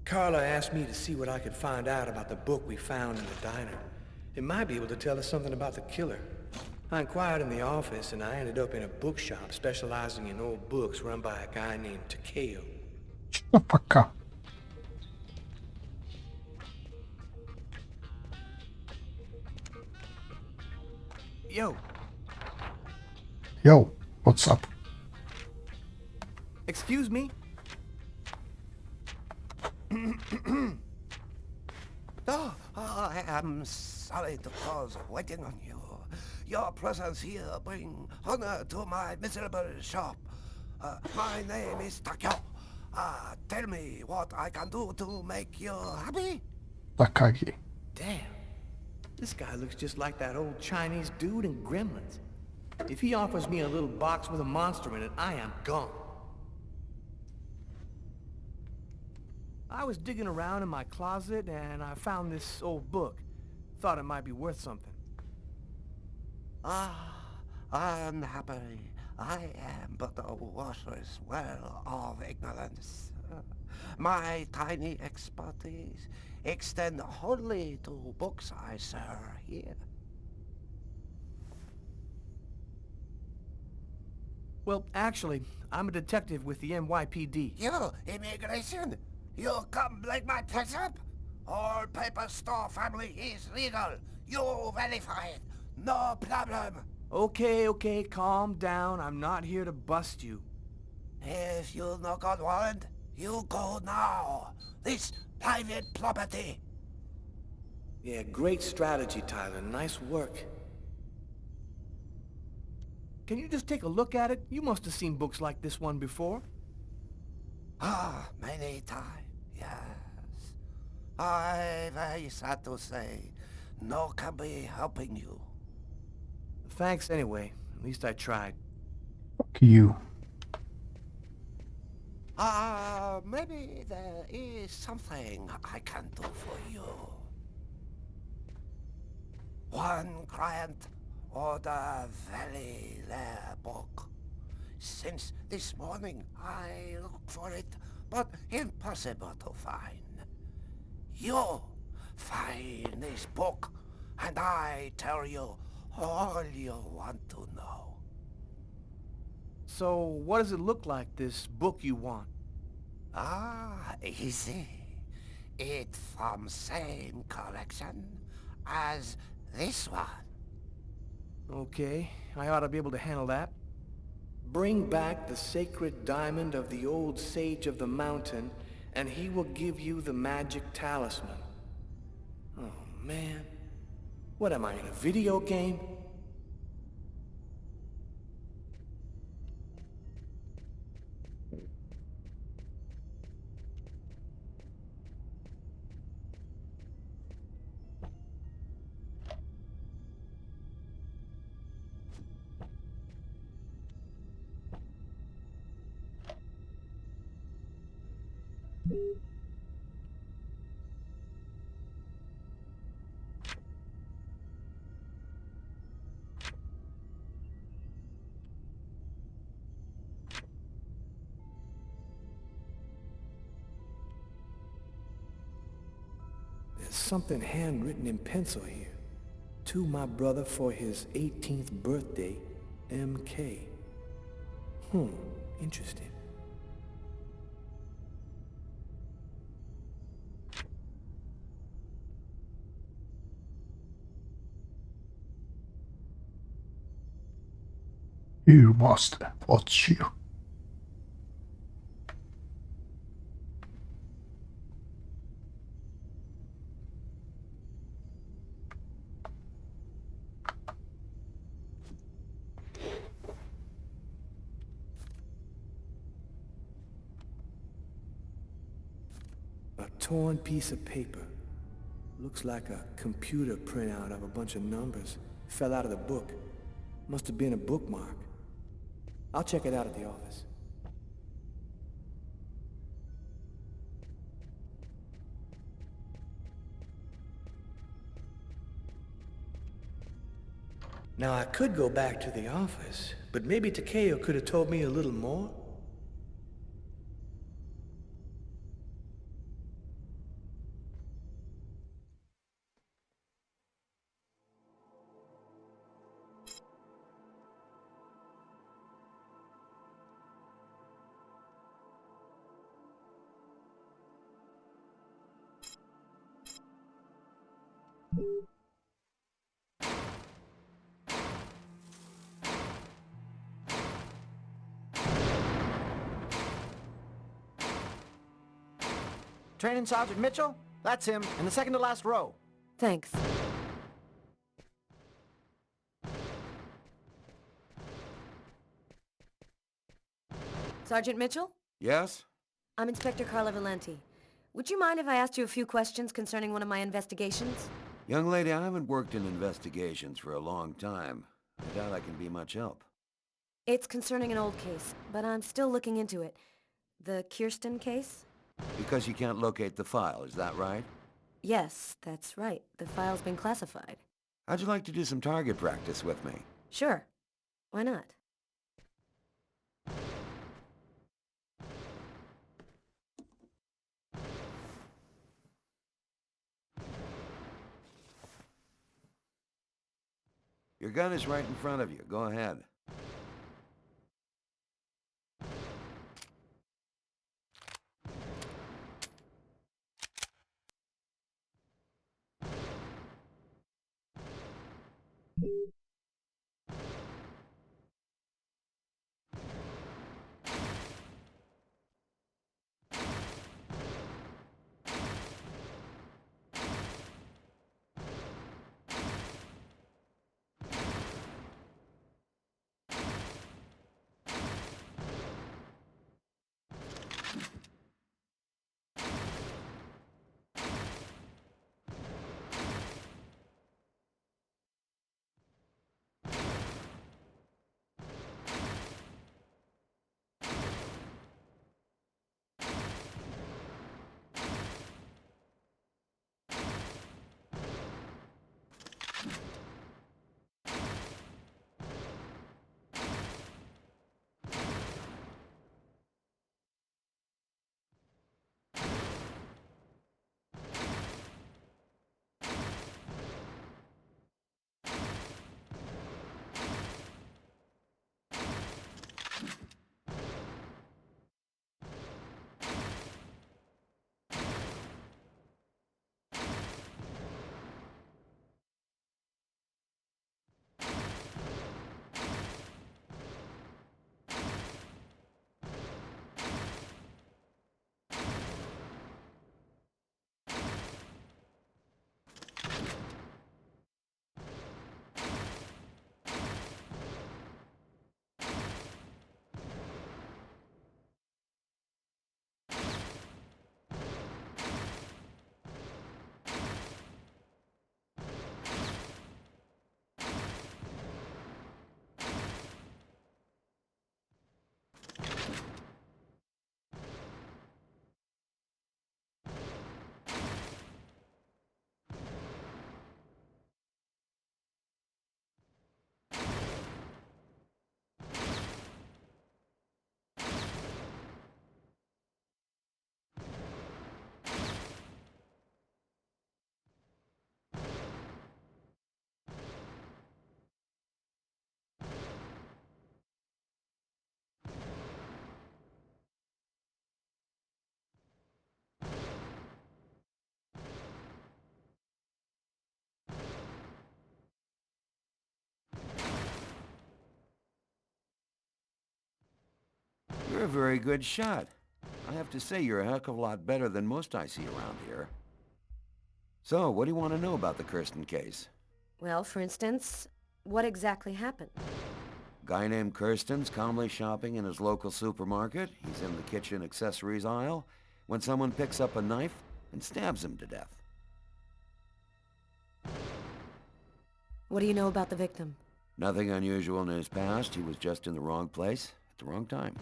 Carla asked me to see what I could find out about the book we found in the diner. It might be able to tell us something about the killer. I inquired in the office, and I ended up in a bookshop specializing in old books run by a guy named Takeo. Shut the fuck up. Yo, Yo, what's up? excuse me? Oh, I am sorry to cause waiting on you. Your presence here bring honor to my miserable shop. My name is Takeo. Tell me what I can do to make you happy? Takagi. Damn. This guy looks just like that old Chinese dude in Gremlins. If he offers me a little box with a monster in it, I am gone. I was digging around in my closet and I found this old book. Thought it might be worth something. Unhappily, I am but a worthless well of ignorance. My tiny expertise extend wholly to books I sell here. Well, actually, I'm a detective with the NYPD. You, immigration? You come like my press up? All paper store family is legal. You verify it. No problem. Okay, calm down. I'm not here to bust you. If you no got warrant, you go now. This private property. Yeah, great strategy, Tyler. Nice work. Can you just take a look at it? You must have seen books like this one before. Many times, yes. I very sad to say, no can be helping you. Thanks anyway. At least I tried. Fuck you. Maybe there is something I can do for you. One client ordered very rare book. Since this morning I look for it, but impossible to find. You find this book, and I tell you all you want to know. So, what does it look like, this book you want? Easy. It from same collection as this one. Okay, I ought to be able to handle that. Bring back the sacred diamond of the old sage of the mountain, and he will give you the magic talisman. Oh, man. What am I, in a video game? There's something handwritten in pencil here. To my brother for his 18th birthday, MK. Interesting. You must watch you. A torn piece of paper. Looks like a computer printout of a bunch of numbers. Fell out of the book. Must have been a bookmark. I'll check it out at the office. Now I could go back to the office, but maybe Takeo could have told me a little more. Training Sergeant Mitchell? That's him, in the second to last row. Thanks. Sergeant Mitchell? Yes? I'm Inspector Carla Valenti. Would you mind if I asked you a few questions concerning one of my investigations? Young lady, I haven't worked in investigations for a long time. I doubt I can be much help. It's concerning an old case, but I'm still looking into it. The Kirsten case? Because you can't locate the file, is that right? Yes, that's right. The file's been classified. How'd you like to do some target practice with me? Sure. Why not? Your gun is right in front of you. Go ahead. You're a very good shot. I have to say you're a heck of a lot better than most I see around here. So, what do you want to know about the Kirsten case? Well, for instance, what exactly happened? Guy named Kirsten's calmly shopping in his local supermarket. He's in the kitchen accessories aisle when someone picks up a knife and stabs him to death. What do you know about the victim? Nothing unusual in his past. He was just in the wrong place at the wrong time.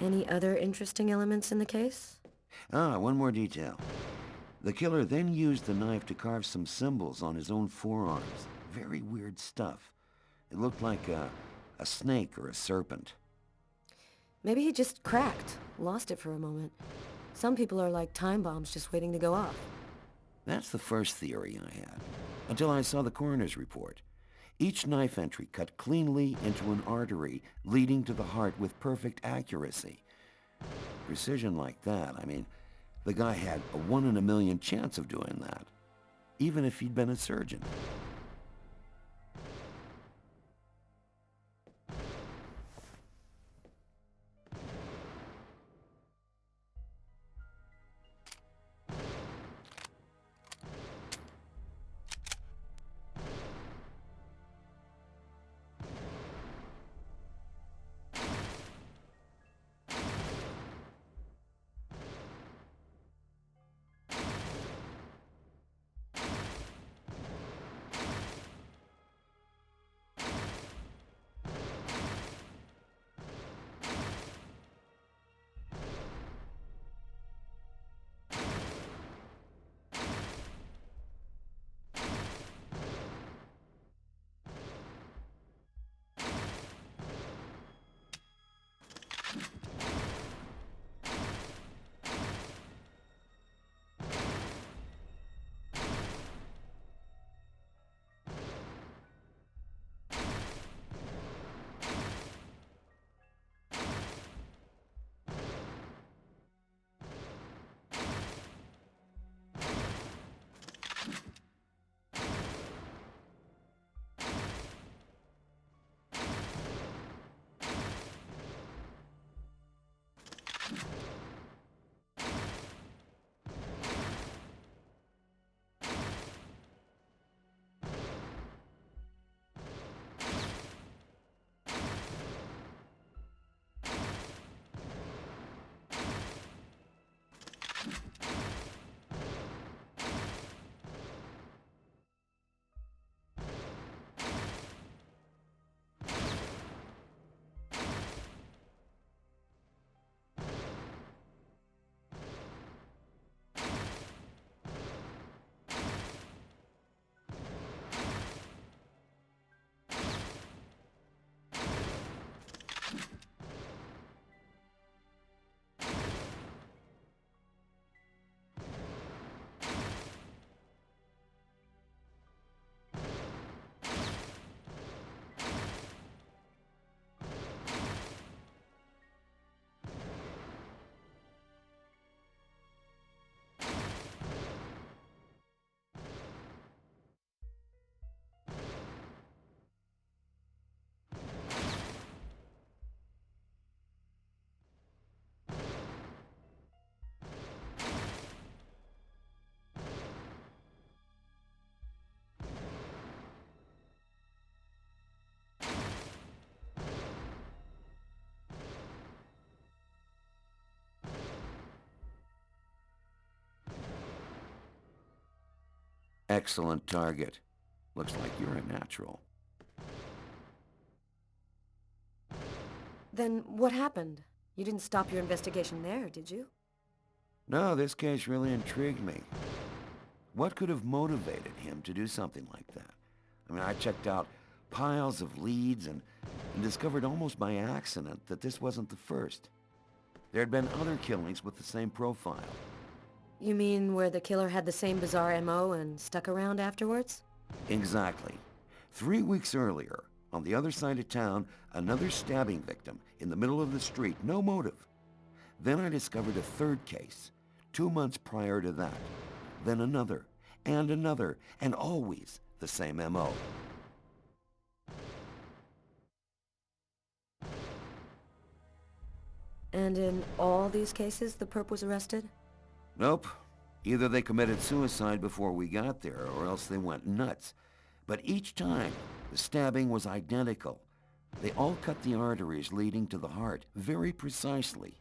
Any other interesting elements in the case? One more detail. The killer then used the knife to carve some symbols on his own forearms. Very weird stuff. It looked like a snake or a serpent. Maybe he just cracked, lost it for a moment. Some people are like time bombs just waiting to go off. That's the first theory I had, until I saw the coroner's report. Each knife entry cut cleanly into an artery, leading to the heart with perfect accuracy. Precision like that, I mean, the guy had a 1 in a million chance of doing that. even if he'd been a surgeon. Excellent target. Looks like you're a natural. Then what happened? You didn't stop your investigation there, did you? No, this case really intrigued me. What could have motivated him to do something like that? I mean, I checked out piles of leads and discovered almost by accident that this wasn't the first. There had been other killings with the same profile. You mean where the killer had the same bizarre MO and stuck around afterwards? Exactly. 3 weeks earlier, on the other side of town, another stabbing victim in the middle of the street, no motive. Then I discovered a third case, 2 months prior to that. Then another, and always the same MO. And in all these cases, the perp was arrested? Nope. Either they committed suicide before we got there, or else they went nuts. But each time, the stabbing was identical. They all cut the arteries leading to the heart, very precisely.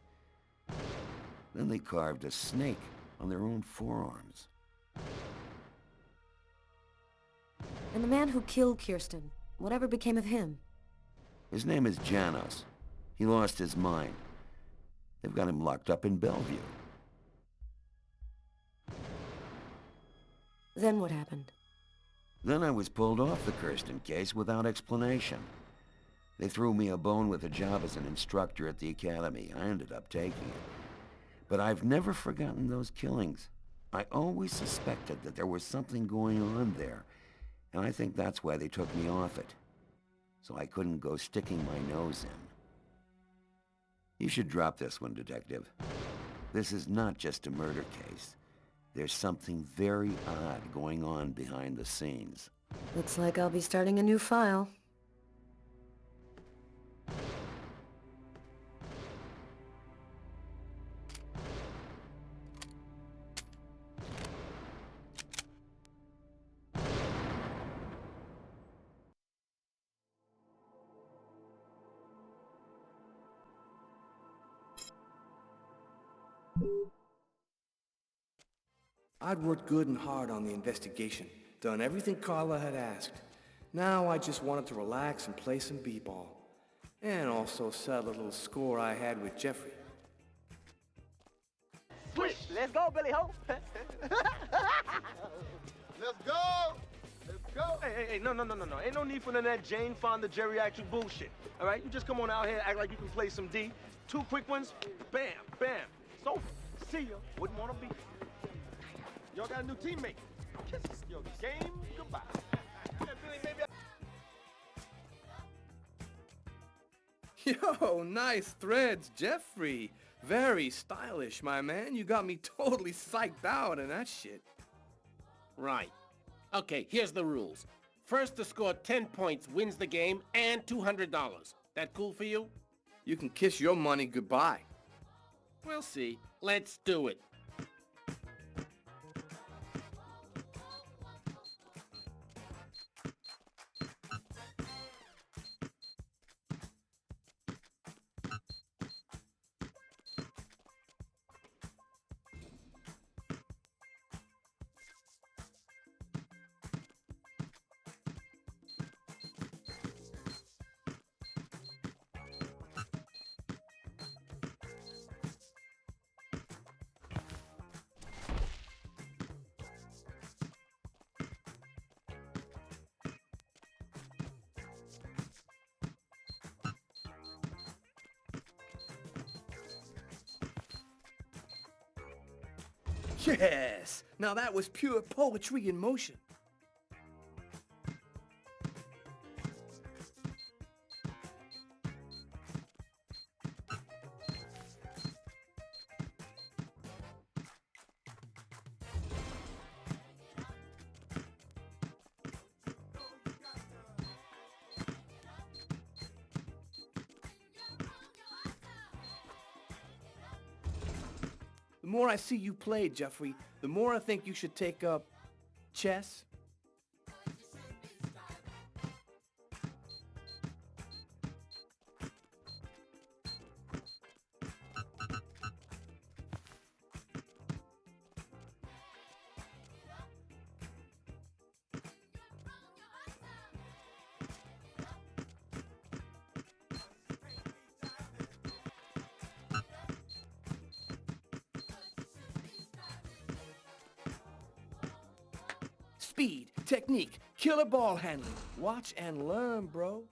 Then they carved a snake on their own forearms. And the man who killed Kirsten, whatever became of him? His name is Janos. He lost his mind. They've got him locked up in Bellevue. Then what happened? Then I was pulled off the Kirsten case without explanation. They threw me a bone with a job as an instructor at the academy. I ended up taking it. But I've never forgotten those killings. I always suspected that there was something going on there, and I think that's why they took me off it. So I couldn't go sticking my nose in. You should drop this one, Detective. This is not just a murder case. There's something very odd going on behind the scenes. Looks like I'll be starting a new file. I'd worked good and hard on the investigation, done everything Carla had asked. Now I just wanted to relax and play some b-ball. And also settle a little score I had with Jeffrey. Swish! Let's go, Billy Ho! Let's go! Let's go! Hey, no. Ain't no need for none of that Jane Fonda geriatric bullshit. All right, you just come on out here, act like you can play some D. 2 quick ones, bam, bam. It's over. See ya. Wouldn't want to be. Y'all got a new teammate. Kiss your game goodbye. Yeah, Billy, maybe Yo, nice threads, Jeffrey. Very stylish, my man. You got me totally psyched out in that shit. Right. Okay, here's the rules. First to score 10 points wins the game and $200. That cool for you? You can kiss your money goodbye. We'll see. Let's do it. Yes! Now that was pure poetry in motion. The more I see you play, Jeffrey, the more I think you should take up chess. Speed, technique, killer ball handling. Watch and learn, bro.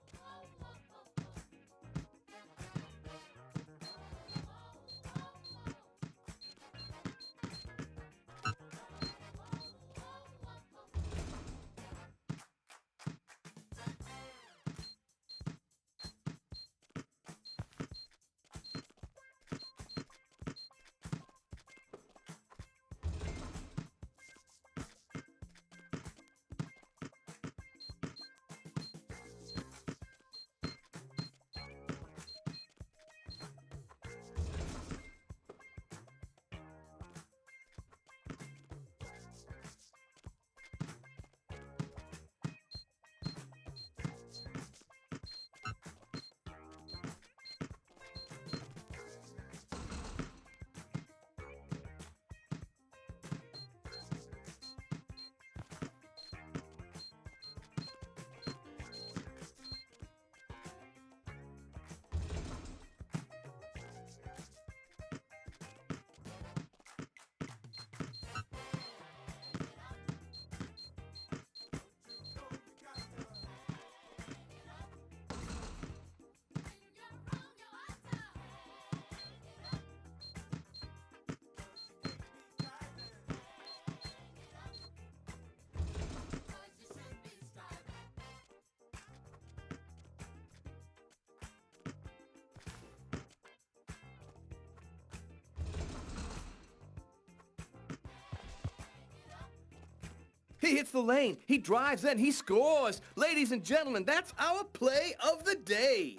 He hits the lane, he drives in, he scores. Ladies and gentlemen, that's our play of the day.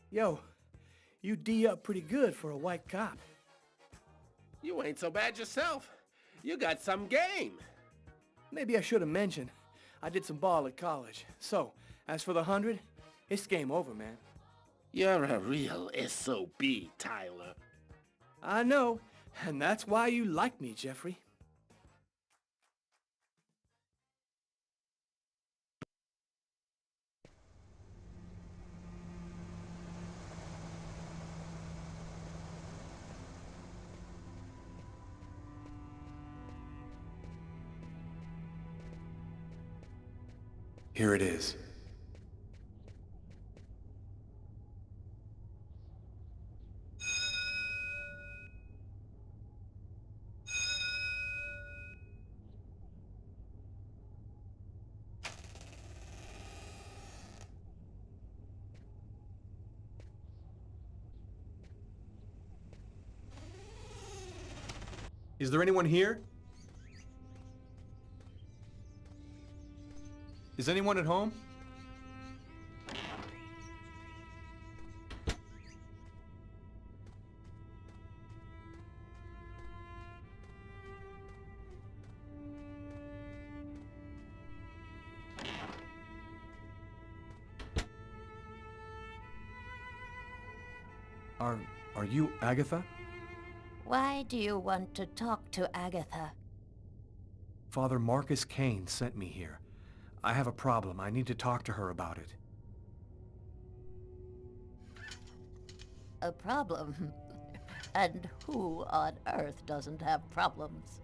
Yo, you D up pretty good for a white cop. You ain't so bad yourself. You got some game. Maybe I should have mentioned, I did some ball at college. So, as for the 100, it's game over, man. You're a real SOB, Tyler. I know, and that's why you like me, Jeffrey. Here it is. Is there anyone here? Is anyone at home? Are you Agatha? Why do you want to talk to Agatha? Father Marcus Kane sent me here. I have a problem. I need to talk to her about it. A problem? And who on earth doesn't have problems?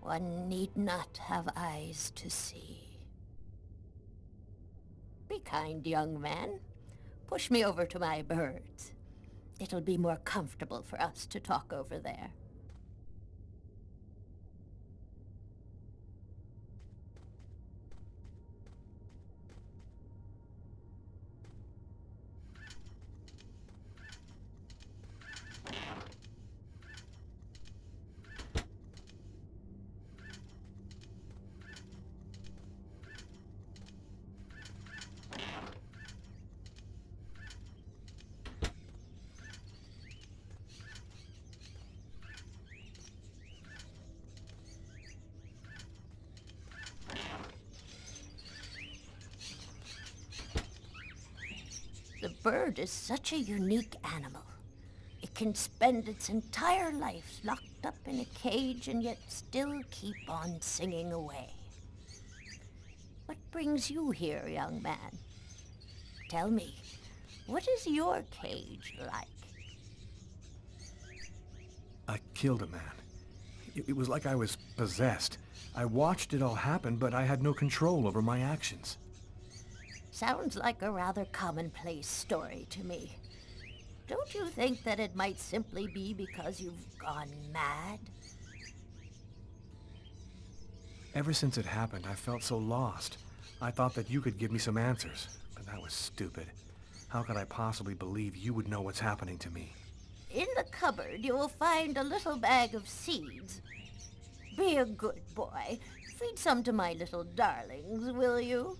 One need not have eyes to see. Be kind, young man. Push me over to my birds. It'll be more comfortable for us to talk over there. The bird is such a unique animal. It can spend its entire life locked up in a cage and yet still keep on singing away. What brings you here, young man? Tell me, what is your cage like? I killed a man. It was like I was possessed. I watched it all happen, but I had no control over my actions. Sounds like a rather commonplace story to me. Don't you think that it might simply be because you've gone mad? Ever since it happened, I felt so lost. I thought that you could give me some answers, but that was stupid. How could I possibly believe you would know what's happening to me? In the cupboard, you will find a little bag of seeds. Be a good boy. Feed some to my little darlings, will you?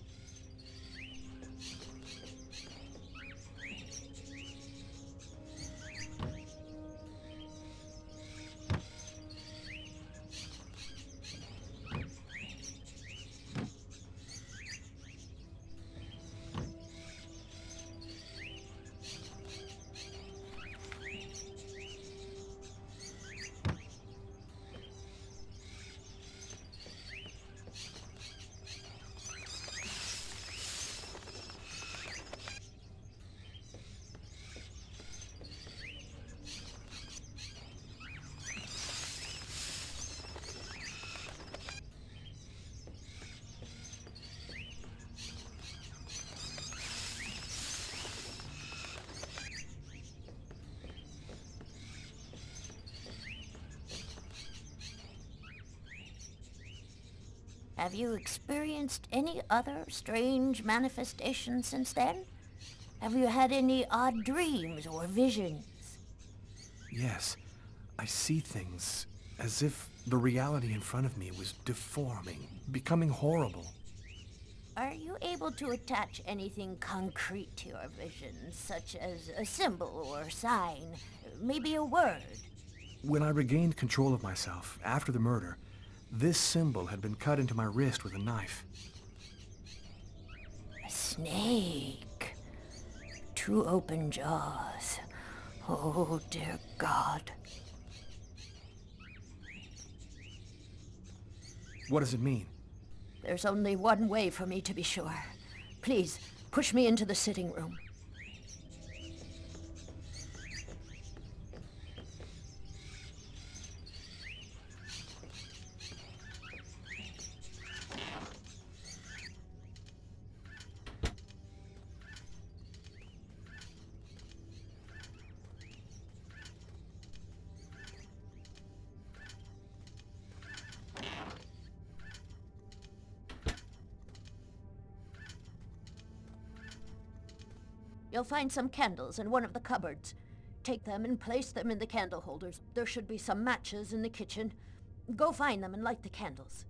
Have you experienced any other strange manifestations since then? Have you had any odd dreams or visions? Yes, I see things as if the reality in front of me was deforming, becoming horrible. Are you able to attach anything concrete to your visions, such as a symbol or sign, maybe a word? When I regained control of myself after the murder, this symbol had been cut into my wrist with a knife. A snake. Two open jaws. Oh, dear God. What does it mean? There's only one way for me to be sure. Please, push me into the sitting room. You'll find some candles in one of the cupboards. Take them and place them in the candle holders. There should be some matches in the kitchen. Go find them and light the candles.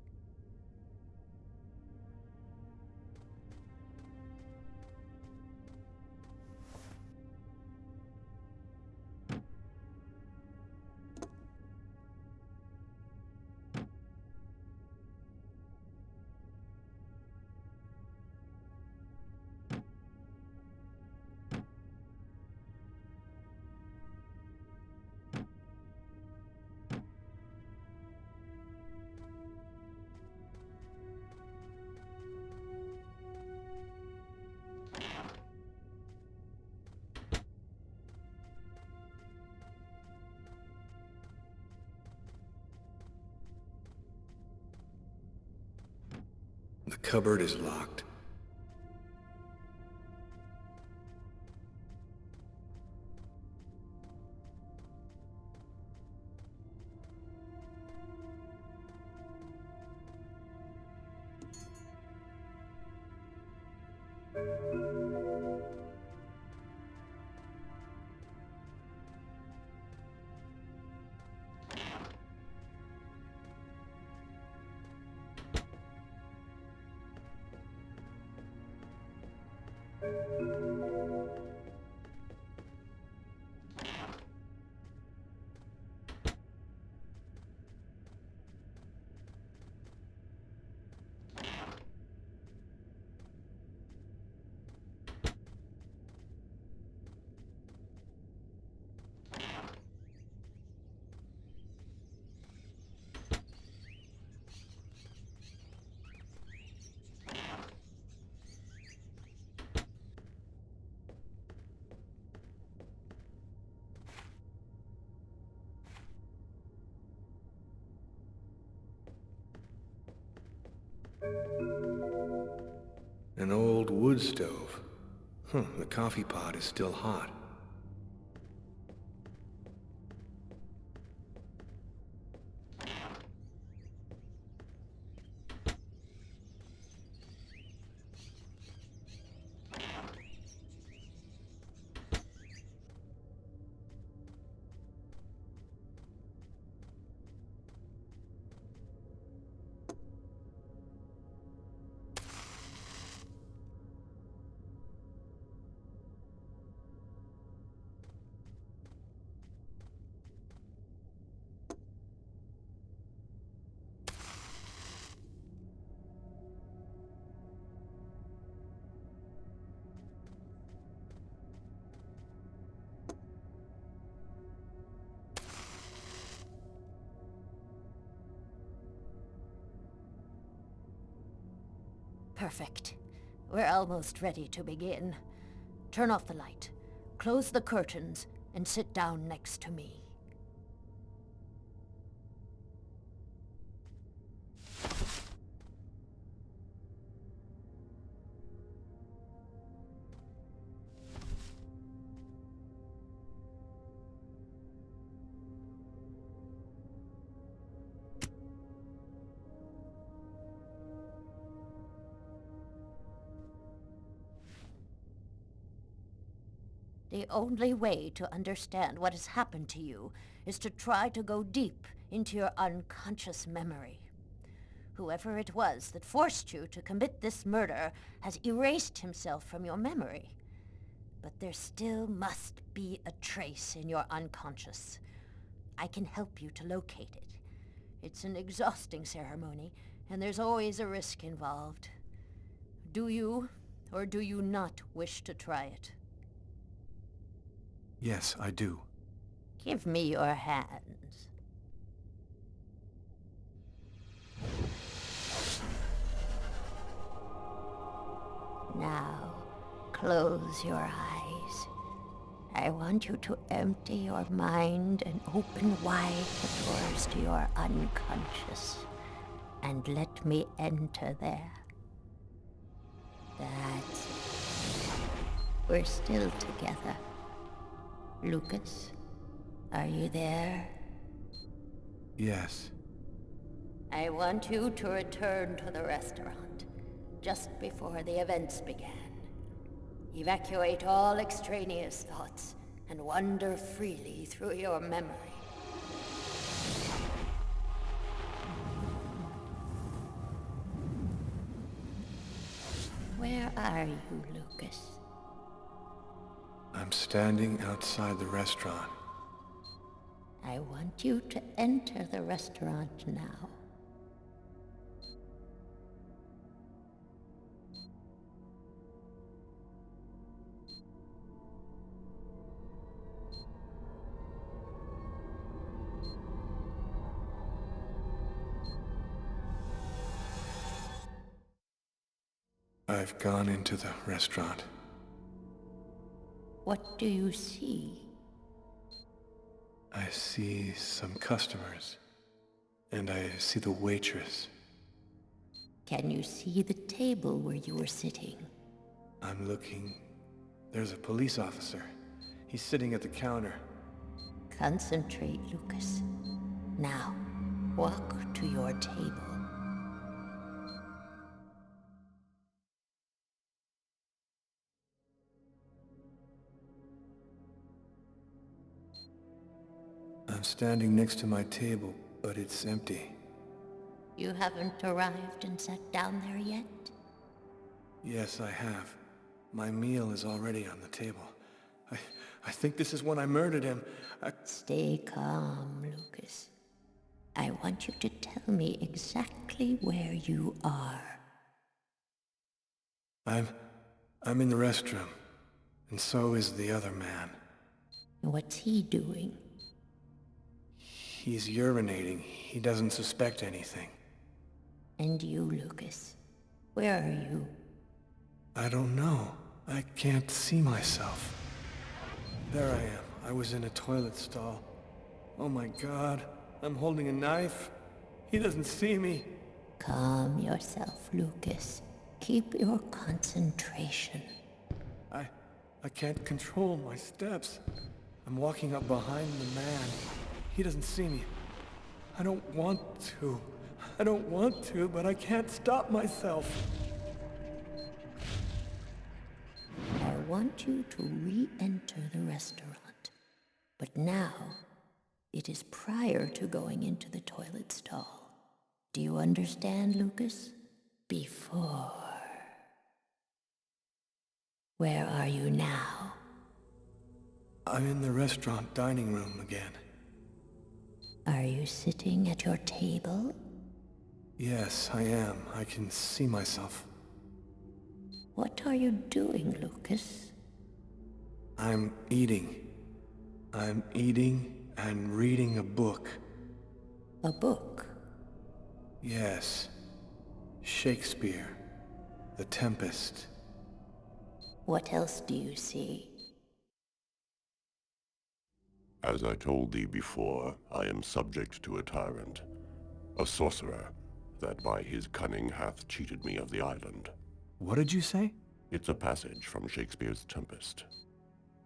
The cupboard is locked. An old wood stove. The coffee pot is still hot. Perfect. We're almost ready to begin. Turn off the light, close the curtains, and sit down next to me. The only way to understand what has happened to you is to try to go deep into your unconscious memory. Whoever it was that forced you to commit this murder has erased himself from your memory. But there still must be a trace in your unconscious. I can help you to locate it. It's an exhausting ceremony, and there's always a risk involved. Do you, or do you not wish to try it? Yes, I do. Give me your hands. Now, close your eyes. I want you to empty your mind and open wide the doors to your unconscious. And let me enter there. That's it. We're still together. Lucas, are you there? Yes. I want you to return to the restaurant, just before the events began. Evacuate all extraneous thoughts, and wander freely through your memory. Where are you, Lucas? I'm standing outside the restaurant. I want you to enter the restaurant now. I've gone into the restaurant. What do you see? I see some customers. And I see the waitress. Can you see the table where you were sitting? I'm looking. There's a police officer. He's sitting at the counter. Concentrate, Lucas. Now, walk to your table. I'm standing next to my table, but it's empty. You haven't arrived and sat down there yet? Yes, I have. My meal is already on the table. I think this is when I murdered him. Stay calm, Lucas. I want you to tell me exactly where you are. I'm in the restroom, and so is the other man. What's he doing? He's urinating. He doesn't suspect anything. And you, Lucas? Where are you? I don't know. I can't see myself. There I am. I was in a toilet stall. Oh my God. I'm holding a knife. He doesn't see me. Calm yourself, Lucas. Keep your concentration. I can't control my steps. I'm walking up behind the man. He doesn't see me. I don't want to. I don't want to, but I can't stop myself. I want you to re-enter the restaurant. But now, it is prior to going into the toilet stall. Do you understand, Lucas? Before. Where are you now? I'm in the restaurant dining room again. Are you sitting at your table? Yes, I am. I can see myself. What are you doing, Lucas? I'm eating. I'm eating and reading a book. A book? Yes. Shakespeare. The Tempest. What else do you see? As I told thee before, I am subject to a tyrant, a sorcerer, that by his cunning hath cheated me of the island. What did you say? It's a passage from Shakespeare's Tempest.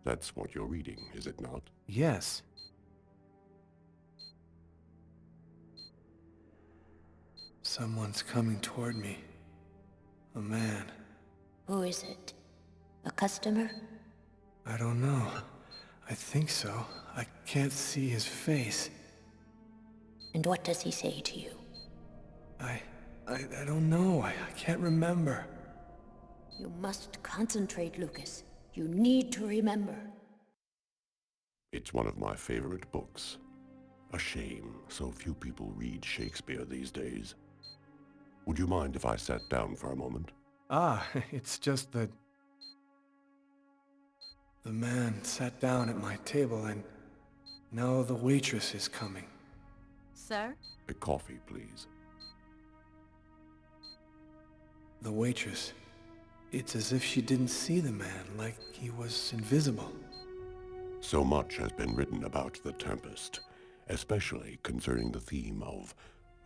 That's what you're reading, is it not? Yes. Someone's coming toward me. A man. Who is it? A customer? I don't know. I think so. I can't see his face. And what does he say to you? I don't know. I can't remember. You must concentrate, Lucas. You need to remember. It's one of my favorite books. A shame so few people read Shakespeare these days. Would you mind if I sat down for a moment? Ah, it's just that... The man sat down at my table and now the waitress is coming. Sir? A coffee, please. The waitress. It's as if she didn't see the man, like he was invisible. So much has been written about the Tempest, especially concerning the theme of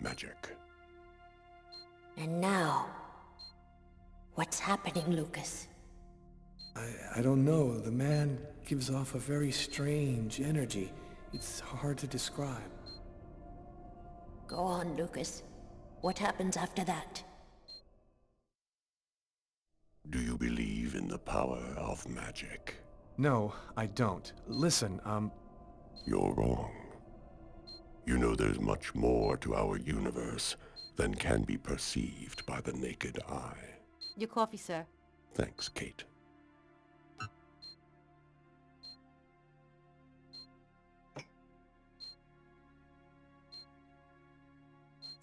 magic. And now, what's happening, Lucas? I don't know. The man gives off a very strange energy. It's hard to describe. Go on, Lucas. What happens after that? Do you believe in the power of magic? No, I don't. Listen, You're wrong. You know there's much more to our universe than can be perceived by the naked eye. Your coffee, sir. Thanks, Kate.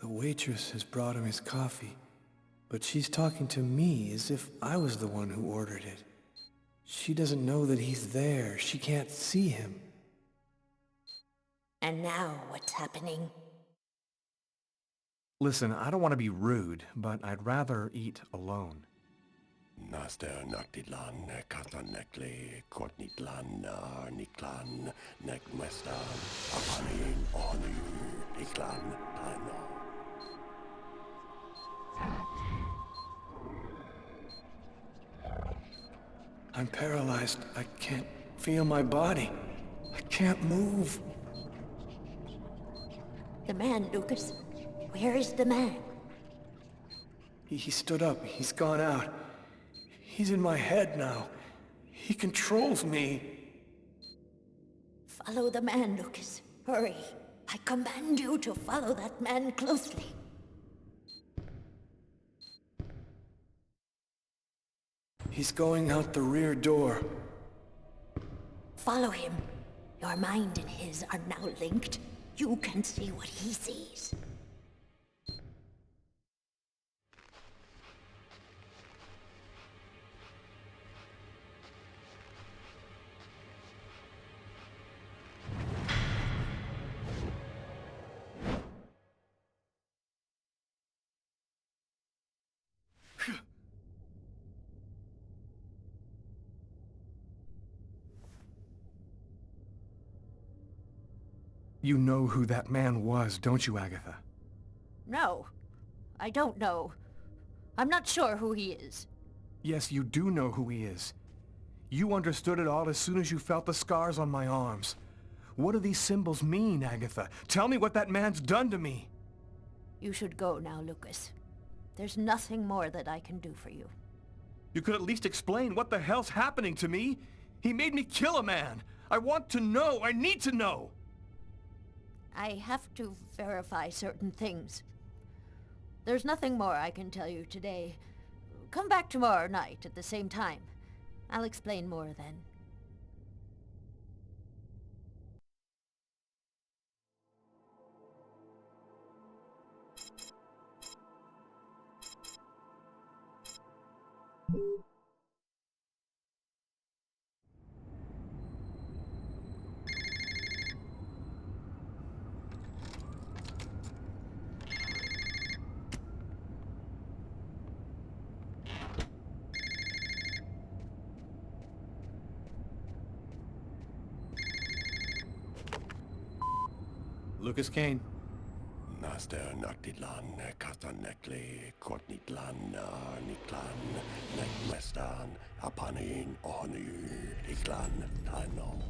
The waitress has brought him his coffee, but she's talking to me as if I was the one who ordered it. She doesn't know that he's there. She can't see him. And now, what's happening? Listen, I don't want to be rude, but I'd rather eat alone. Naster Naktilan, Katanekle, Kortnitlan, Niklan, Nekmestan, Apanin, Onu, Iklan, Tano. I'm paralyzed. I can't feel my body. I can't move. The man, Lucas. Where is the man? He stood up. He's gone out. He's in my head now. He controls me. Follow the man, Lucas. Hurry. I command you to follow that man closely. He's going out the rear door. Follow him. Your mind and his are now linked. You can see what he sees. You know who that man was, don't you, Agatha? No, I don't know. I'm not sure who he is. Yes, you do know who he is. You understood it all as soon as you felt the scars on my arms. What do these symbols mean, Agatha? Tell me what that man's done to me. You should go now, Lucas. There's nothing more that I can do for you. You could at least explain what the hell's happening to me. He made me kill a man. I want to know. I need to know. I have to verify certain things. There's nothing more I can tell you today. Come back tomorrow night at the same time. I'll explain more then. Lucas Kane. Naster Naktilan, Katanekle, Kortnitlan, Niklan, Nekmestan, Apanin, Onu, Iklan, Tano.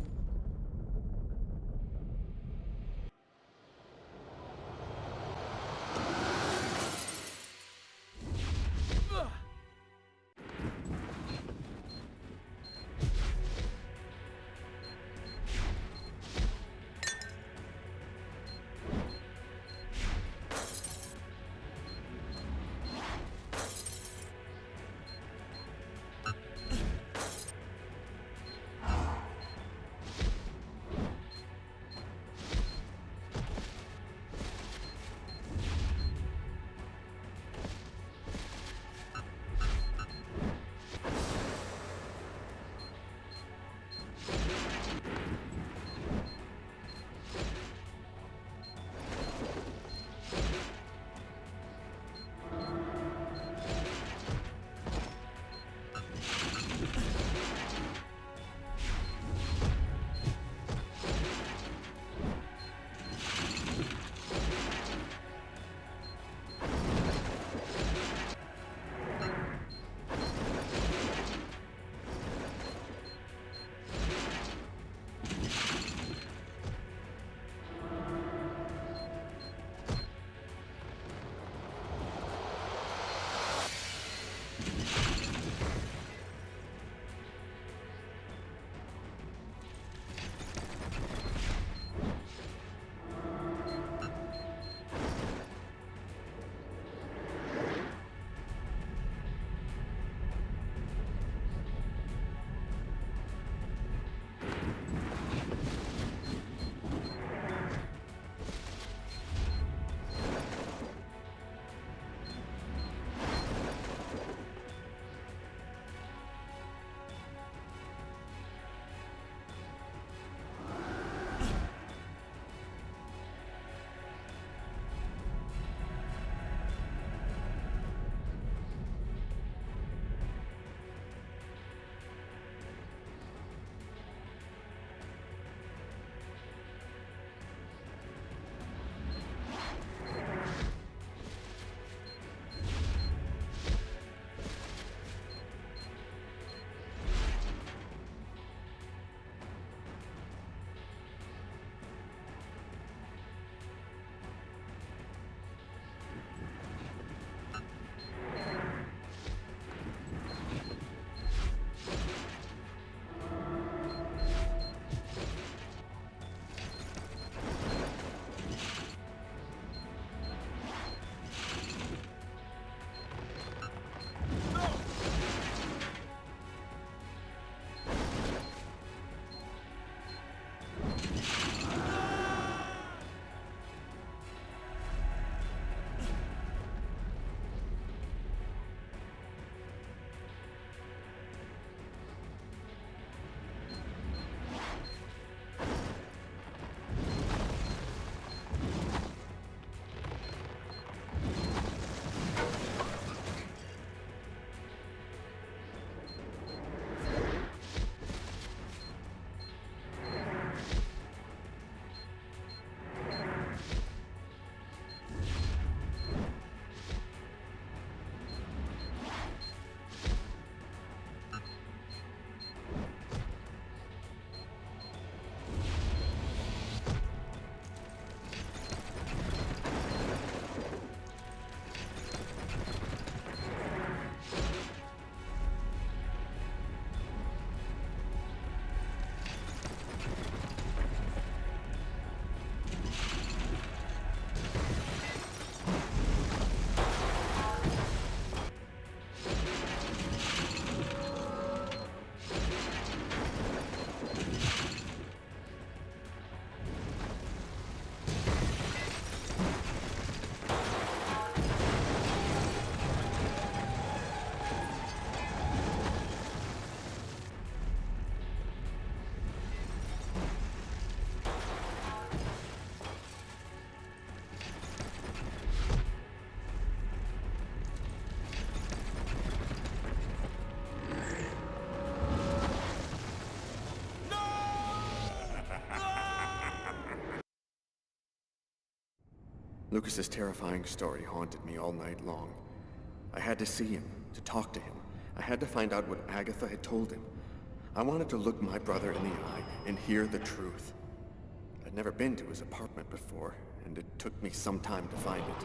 Lucas's terrifying story haunted me all night long. I had to see him, to talk to him. I had to find out what Agatha had told him. I wanted to look my brother in the eye and hear the truth. I'd never been to his apartment before, and it took me some time to find it.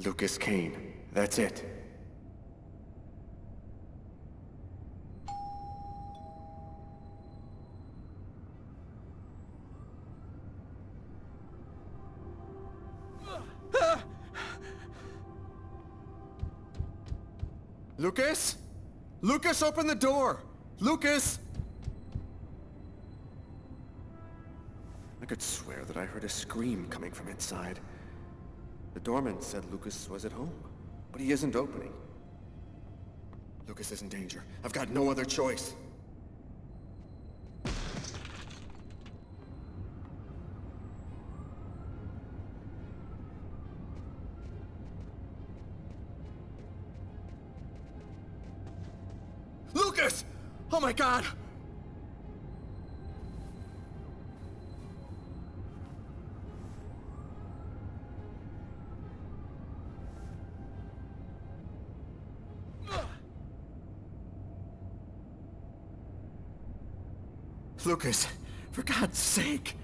Lucas Kane. That's it. Lucas? Lucas, open the door! Lucas! I could swear that I heard a scream coming from inside. The doorman said Lucas was at home, but he isn't opening. Lucas is in danger. I've got no other choice. Lucas! Oh my God! Lucas, for God's sake!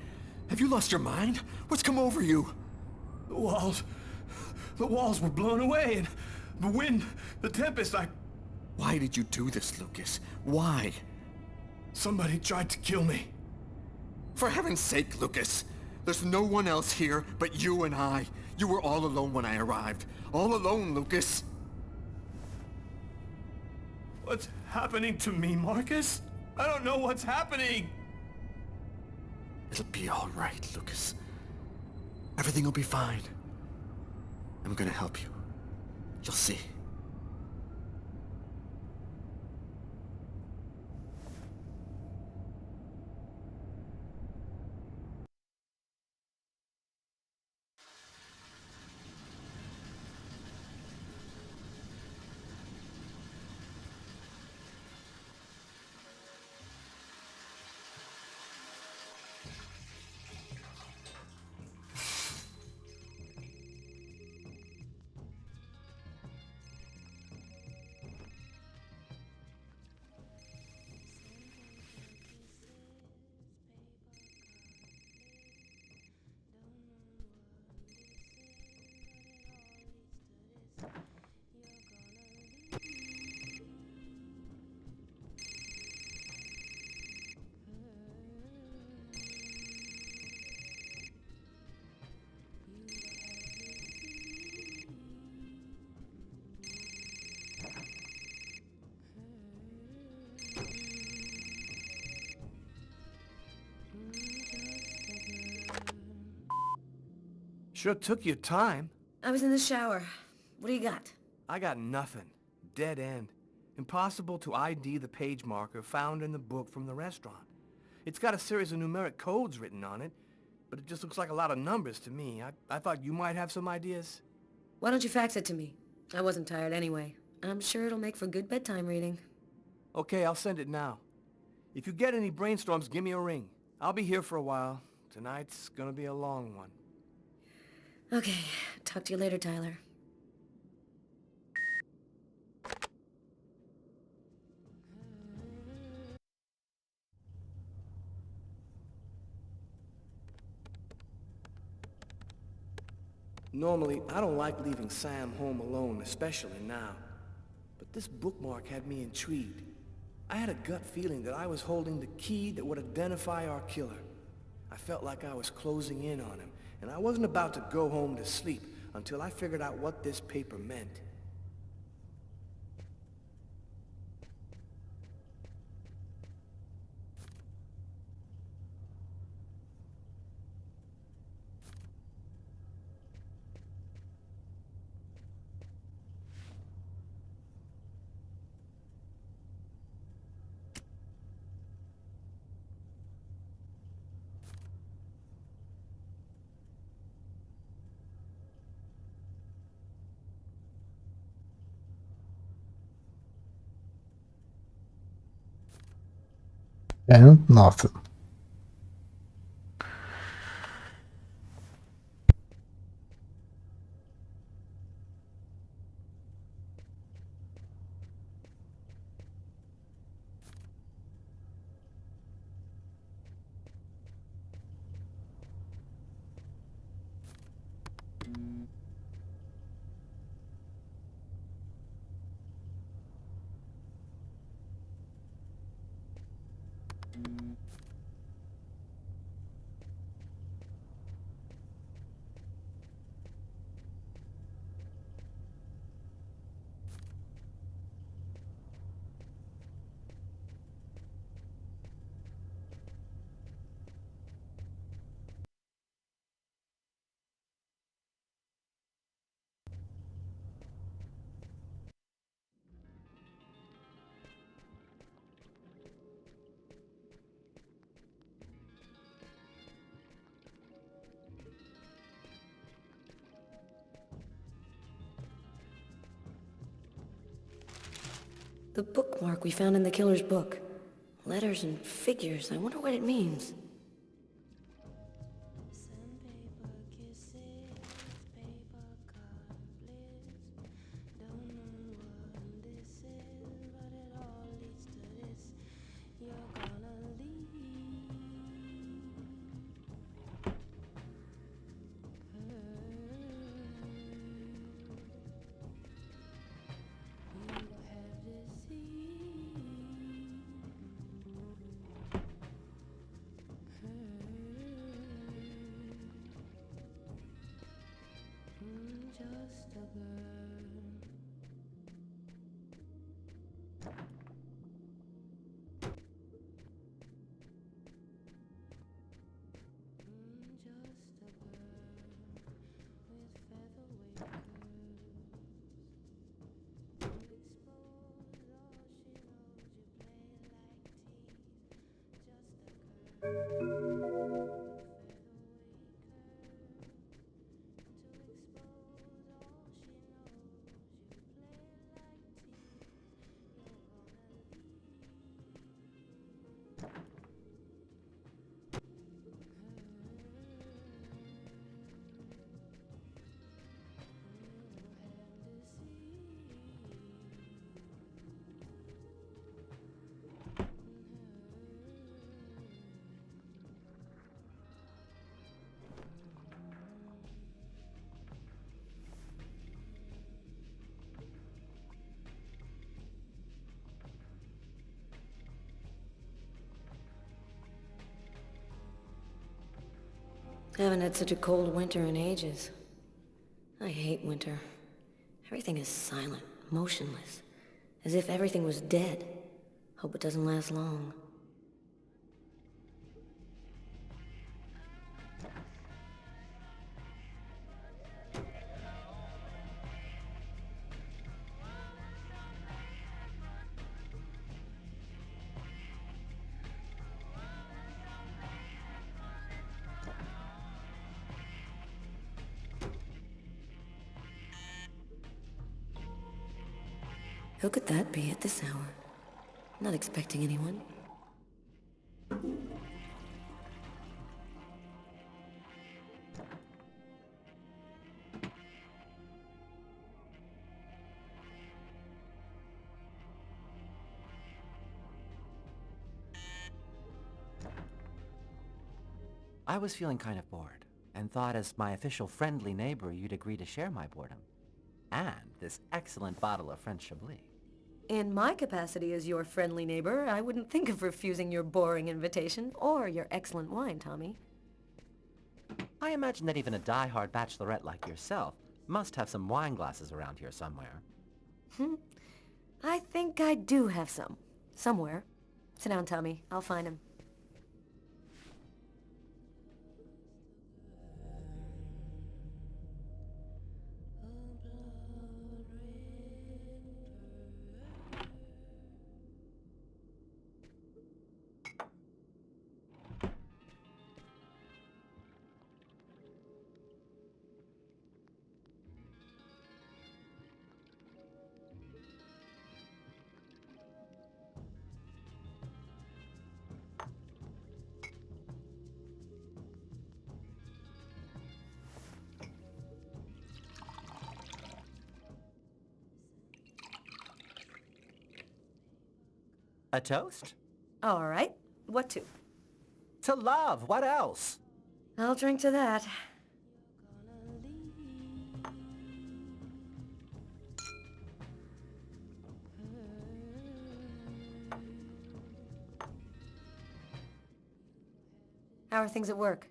Have you lost your mind? What's come over you? The walls were blown away, and the wind, the tempest, Why did you do this, Lucas? Why? Somebody tried to kill me. For heaven's sake, Lucas! There's no one else here but you and I. You were all alone when I arrived. All alone, Lucas! What's happening to me, Marcus? I don't know what's happening! It'll be all right, Lucas. Everything will be fine. I'm gonna help you. You'll see. Sure took you time. I was in the shower. What do you got? I got nothing. Dead end. Impossible to ID the page marker found in the book from the restaurant. It's got a series of numeric codes written on it, but it just looks like a lot of numbers to me. I thought you might have some ideas. Why don't you fax it to me? I wasn't tired anyway. I'm sure it'll make for good bedtime reading. Okay, I'll send it now. If you get any brainstorms, give me a ring. I'll be here for a while. Tonight's gonna be a long one. Okay, talk to you later, Tyler. Normally, I don't like leaving Sam home alone, especially now. But this bookmark had me intrigued. I had a gut feeling that I was holding the key that would identify our killer. I felt like I was closing in on him, and I wasn't about to go home to sleep until I figured out what this paper meant. And nothing. The bookmark we found in the killer's book. Letters and figures. I wonder what it means. Haven't had such a cold winter in ages. I hate winter. Everything is silent, motionless, as if everything was dead. Hope it doesn't last long. Who could that be at this hour? Not expecting anyone. I was feeling kind of bored, and thought as my official friendly neighbor you'd agree to share my boredom. And this excellent bottle of French Chablis. In my capacity as your friendly neighbor, I wouldn't think of refusing your boring invitation, or your excellent wine, Tommy. I imagine that even a die-hard bachelorette like yourself must have some wine glasses around here somewhere. I think I do have some. Somewhere. Sit down, Tommy. I'll find him. A toast? All right. What to? To love. What else? I'll drink to that. How are things at work?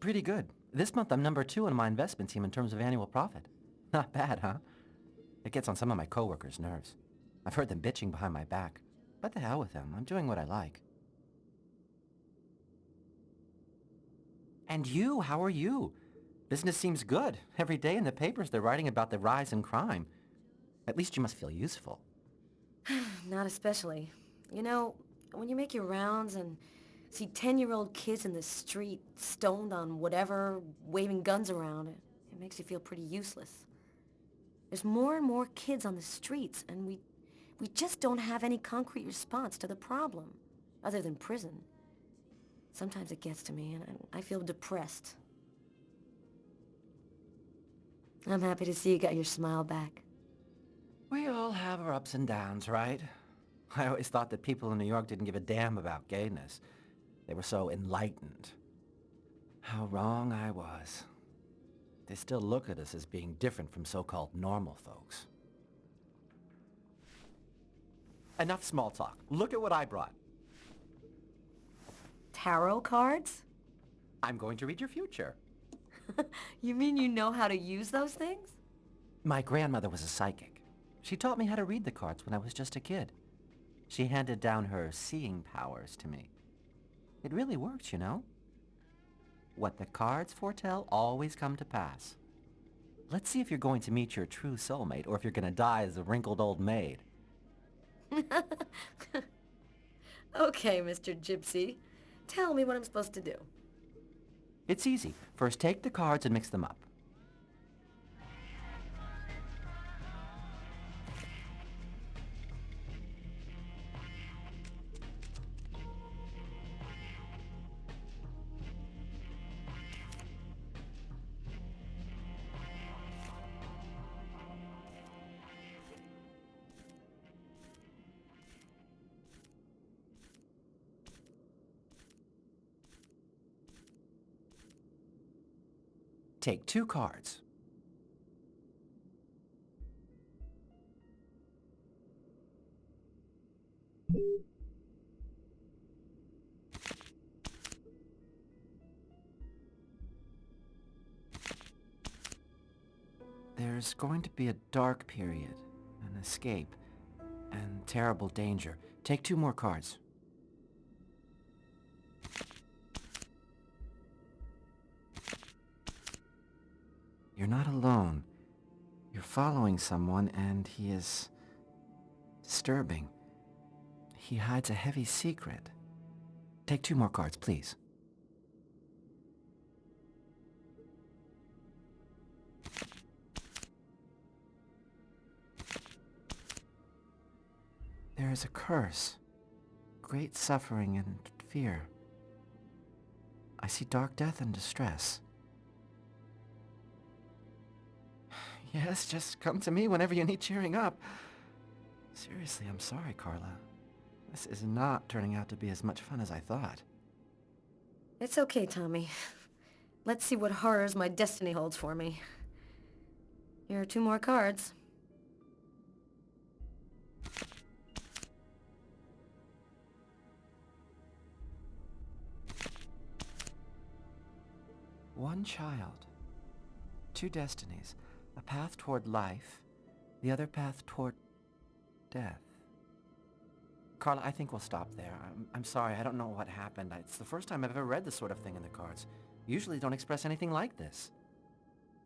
Pretty good. This month I'm number 2 on my investment team in terms of annual profit. Not bad, huh? It gets on some of my coworkers' nerves. I've heard them bitching behind my back. But the hell with them. I'm doing what I like. And you, how are you? Business seems good. Every day in the papers they're writing about the rise in crime. At least you must feel useful. Not especially. You know, when you make your rounds and see 10-year-old kids in the street, stoned on whatever, waving guns around, it makes you feel pretty useless. There's more and more kids on the streets, and we just don't have any concrete response to the problem, other than prison. Sometimes it gets to me, and I feel depressed. I'm happy to see you got your smile back. We all have our ups and downs, right? I always thought that people in New York didn't give a damn about gayness. They were so enlightened. How wrong I was. They still look at us as being different from so-called normal folks. Enough small talk. Look at what I brought. Tarot cards? I'm going to read your future. You mean you know how to use those things? My grandmother was a psychic. She taught me how to read the cards when I was just a kid. She handed down her seeing powers to me. It really works, you know? What the cards foretell always come to pass. Let's see if you're going to meet your true soulmate or if you're going to die as a wrinkled old maid. Okay, Mr. Gypsy. Tell me what I'm supposed to do. It's easy. First take the cards and mix them up. Take 2 cards. There's going to be a dark period, an escape, and terrible danger. Take 2 more cards. You're not alone. You're following someone, and he is disturbing. He hides a heavy secret. Take 2 more cards, please. There is a curse, great suffering and fear. I see dark death and distress. Yes, just come to me whenever you need cheering up. Seriously, I'm sorry, Carla. This is not turning out to be as much fun as I thought. It's okay, Tommy. Let's see what horrors my destiny holds for me. Here are 2 more cards. One child, 2 destinies, a path toward life, the other path toward death. Carla, I think we'll stop there. I'm sorry, I don't know what happened. It's the first time I've ever read this sort of thing in the cards. Usually don't express anything like this.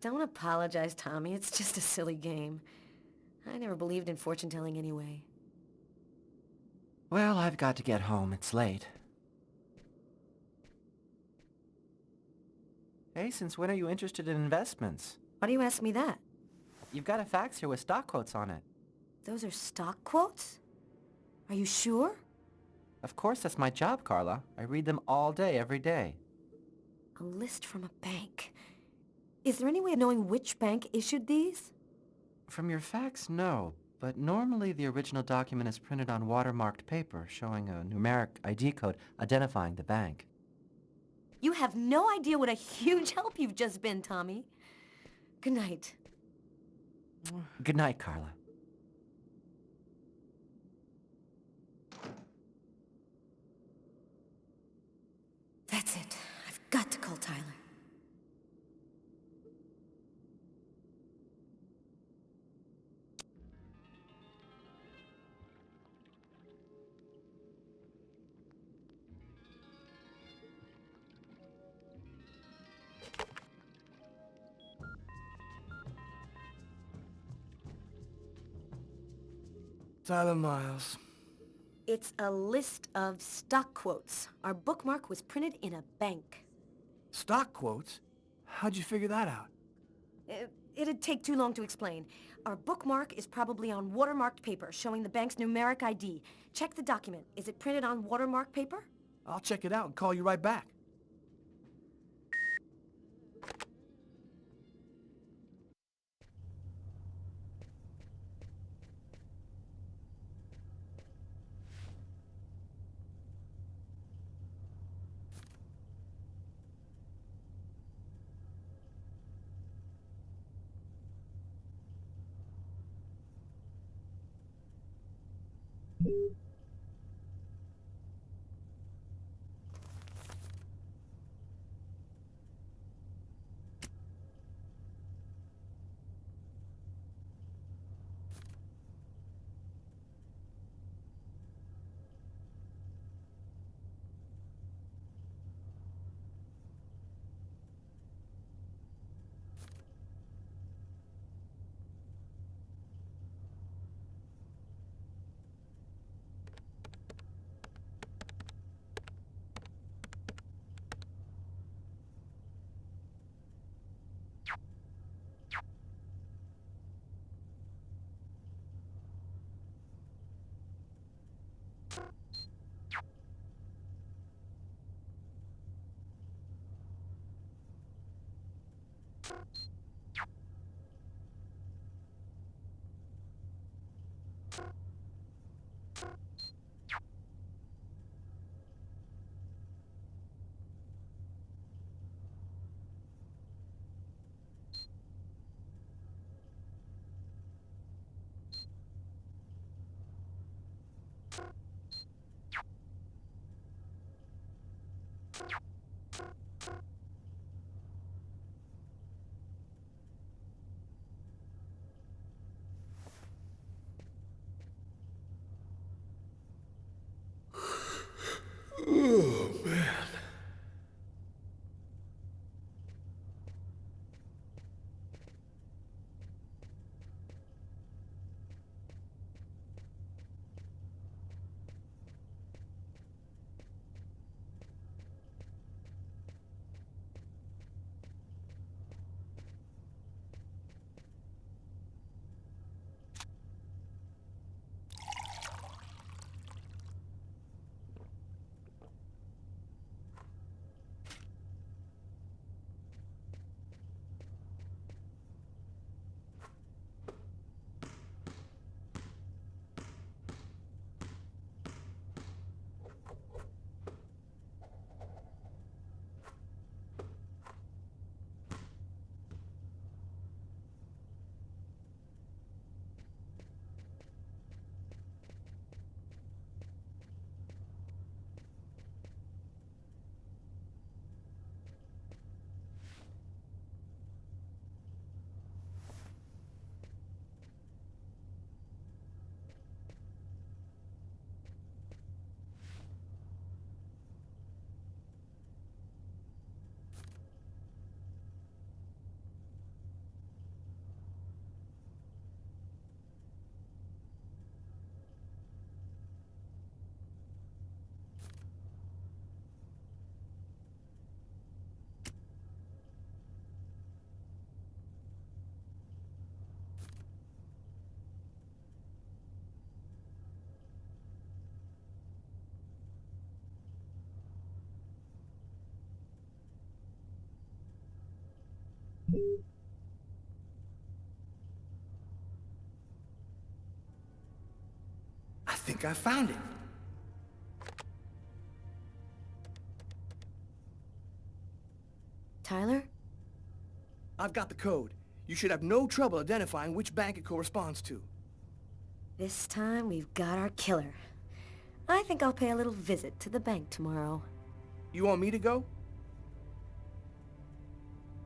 Don't apologize, Tommy. It's just a silly game. I never believed in fortune-telling anyway. Well, I've got to get home. It's late. Hey, since when are you interested in investments? Why do you ask me that? You've got a fax here with stock quotes on it. Those are stock quotes? Are you sure? Of course, that's my job, Carla. I read them all day, every day. A list from a bank. Is there any way of knowing which bank issued these? From your fax, no. but normally the original document is printed on watermarked paper showing a numeric ID code identifying the bank. You have no idea what a huge help you've just been, Tommy. Good night. Good night, Carla. That's it. I've got to call Tyler. Tyler Miles. It's a list of stock quotes. Our bookmark was printed in a bank. Stock quotes? How'd you figure that out? It'd take too long to explain. Our bookmark is probably on watermarked paper showing the bank's numeric ID. Check the document. Is it printed on watermarked paper? I'll check it out and call you right back. Oh, man. think I found it. Tyler? I've got the code. You should have no trouble identifying which bank it corresponds to. This time we've got our killer. I think I'll pay a little visit to the bank tomorrow. You want me to go?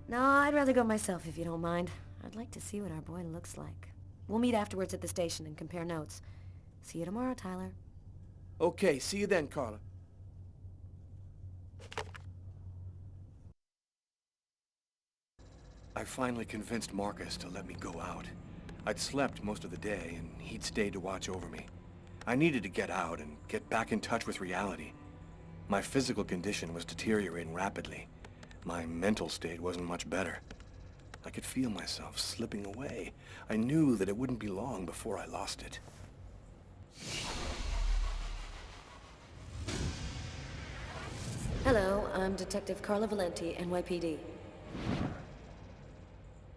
No, I'd rather go myself if you don't mind. I'd like to see what our boy looks like. We'll meet afterwards at the station and compare notes. See you tomorrow, Tyler. Okay, see you then, Carla. I finally convinced Marcus to let me go out. I'd slept most of the day, and he'd stayed to watch over me. I needed to get out and get back in touch with reality. My physical condition was deteriorating rapidly. My mental state wasn't much better. I could feel myself slipping away. I knew that it wouldn't be long before I lost it. Hello, I'm Detective Carla Valenti, NYPD.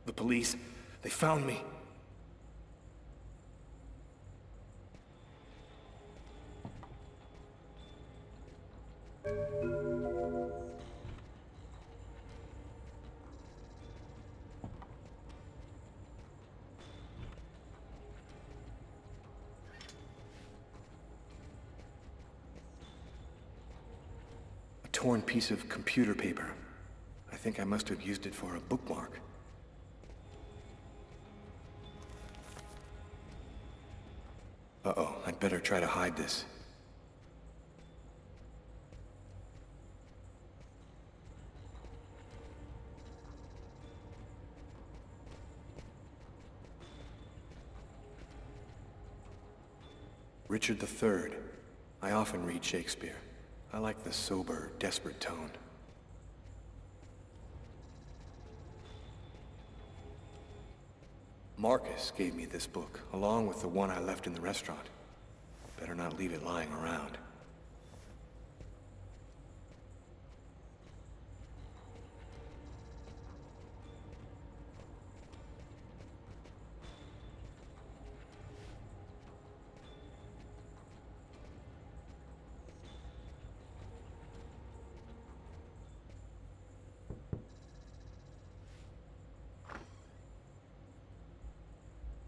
The police, they found me. A torn piece of computer paper. I think I must have used it for a bookmark. Uh-oh, I'd better try to hide this. Richard III. I often read Shakespeare. I like the sober, desperate tone. Marcus gave me this book, along with the one I left in the restaurant. Better not leave it lying around.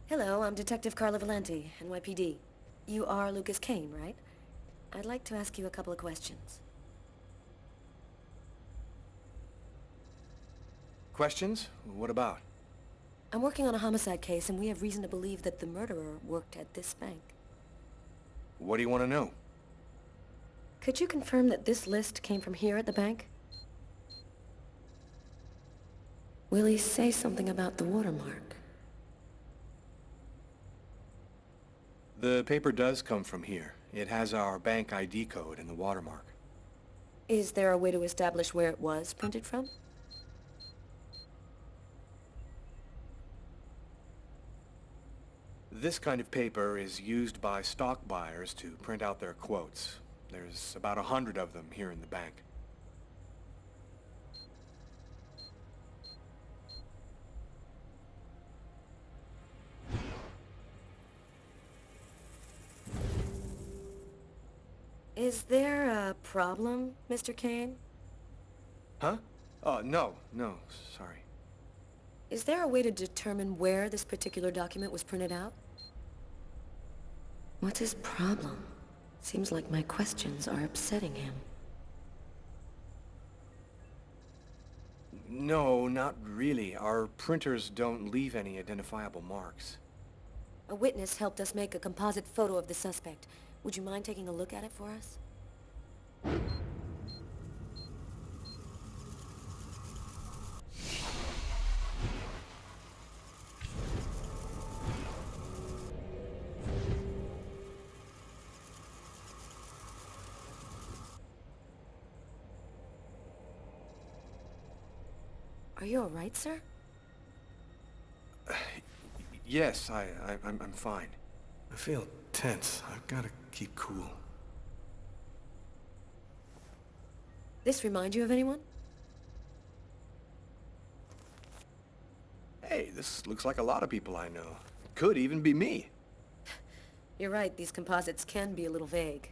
Hello, I'm Detective Carla Valenti, NYPD. You are Lucas Kane, right? I'd like to ask you a couple of questions. Questions? What about? I'm working on a homicide case, and we have reason to believe that the murderer worked at this bank. What do you want to know? Could you confirm that this list came from here at the bank? Will he say something about the watermark? The paper does come from here. It has our bank ID code and the watermark. Is there a way to establish where it was printed from? This kind of paper is used by stock buyers to print out their quotes. There's about 100 of them here in the bank. Is there a problem, Mr. Kane? Huh? Oh, no, sorry. Is there a way to determine where this particular document was printed out? What's his problem? Seems like my questions are upsetting him. No, not really. Our printers don't leave any identifiable marks. A witness helped us make a composite photo of the suspect. Would you mind taking a look at it for us? Are you all right, sir? Yes, I'm fine. I feel tense. I've got to keep cool. This remind you of anyone? Hey, this looks like a lot of people I know. It could even be me. You're right, these composites can be a little vague.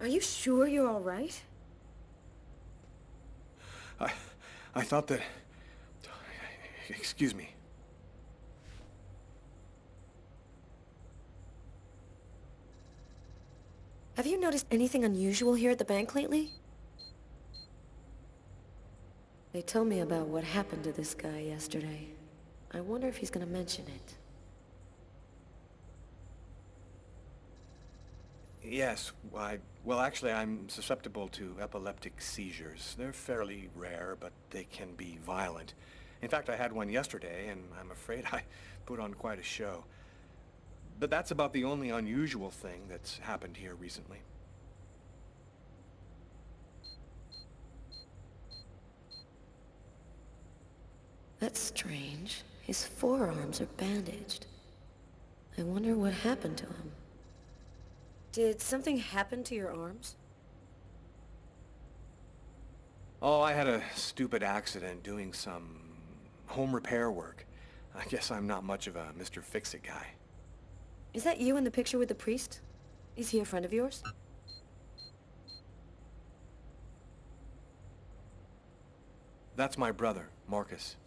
Are you sure you're all right? I thought that... Excuse me. Have you noticed anything unusual here at the bank lately? They told me about what happened to this guy yesterday. I wonder if he's gonna mention it. Yes, well, actually, I'm susceptible to epileptic seizures. They're fairly rare, but they can be violent. In fact, I had one yesterday, and I'm afraid I put on quite a show. But that's about the only unusual thing that's happened here recently. That's strange. His forearms are bandaged. I wonder what happened to him. Did something happen to your arms? Oh, I had a stupid accident doing some home repair work. I guess I'm not much of a Mr. Fix-It guy. Is that you in the picture with the priest? Is he a friend of yours? That's my brother, Marcus.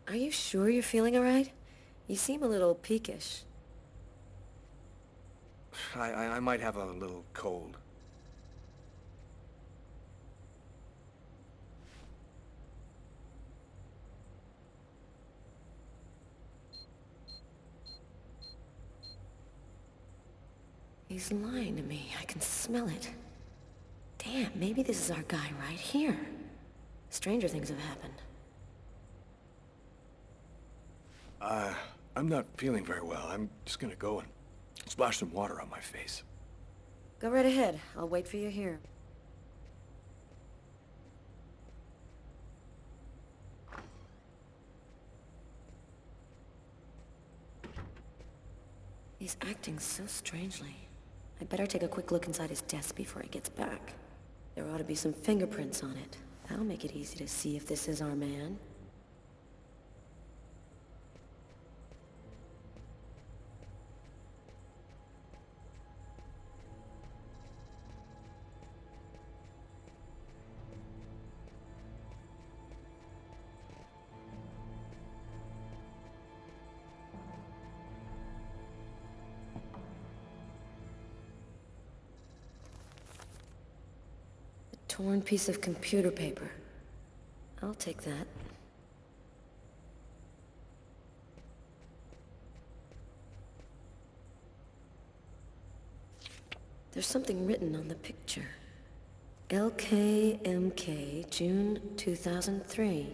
Are you sure you're feeling alright? You seem a little peakish. I might have a little cold. He's lying to me. I can smell it. Damn, maybe this is our guy right here. Stranger things have happened. I'm not feeling very well. I'm just gonna go and splash some water on my face. Go right ahead. I'll wait for you here. He's acting so strangely. I better take a quick look inside his desk before he gets back. There ought to be some fingerprints on it. That'll make it easy to see if this is our man. Torn piece of computer paper. I'll take that. There's something written on the picture. LKMK, June 2003.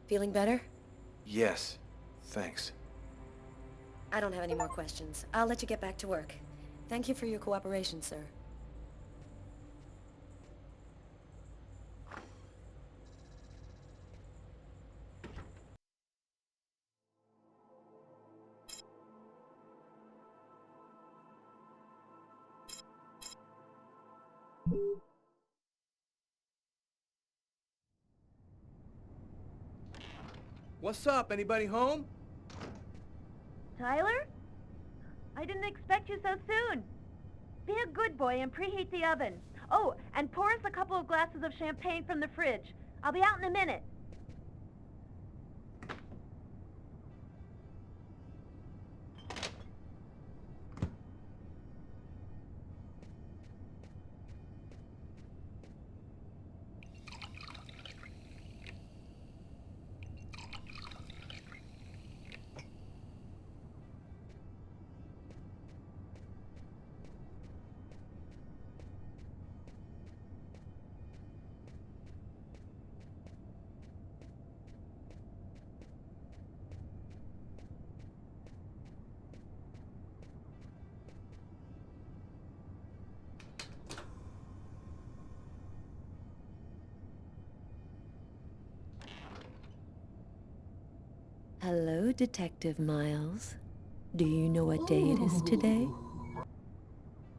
Feeling better? Yes, thanks. I don't have any more questions. I'll let you get back to work. Thank you for your cooperation, sir. What's up? Anybody home? Tyler? I didn't expect you so soon. Be a good boy and preheat the oven. Oh, and pour us a couple of glasses of champagne from the fridge. I'll be out in a minute. Hello, Detective Miles. Do you know what day it is today?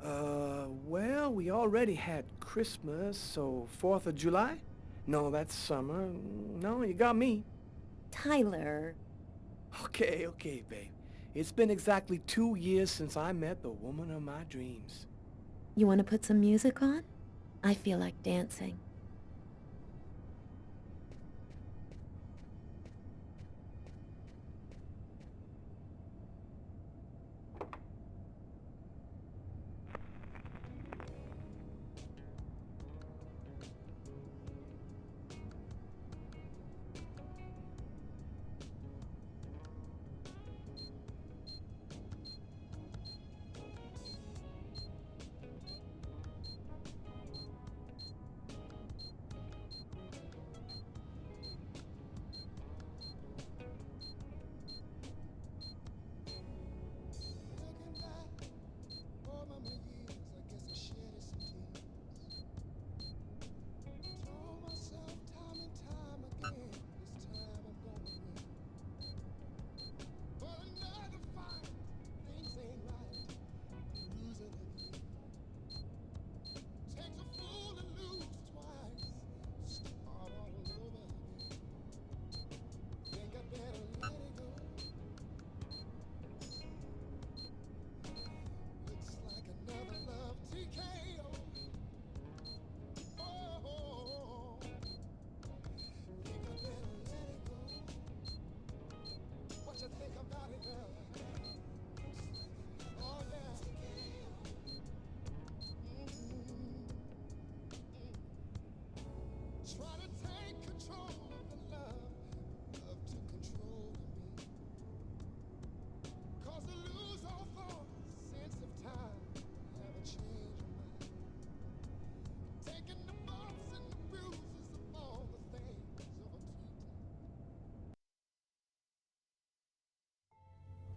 Well, we already had Christmas, so 4th of July? No, that's summer. No, you got me. Tyler. Okay, babe. It's been exactly 2 years since I met the woman of my dreams. You want to put some music on? I feel like dancing.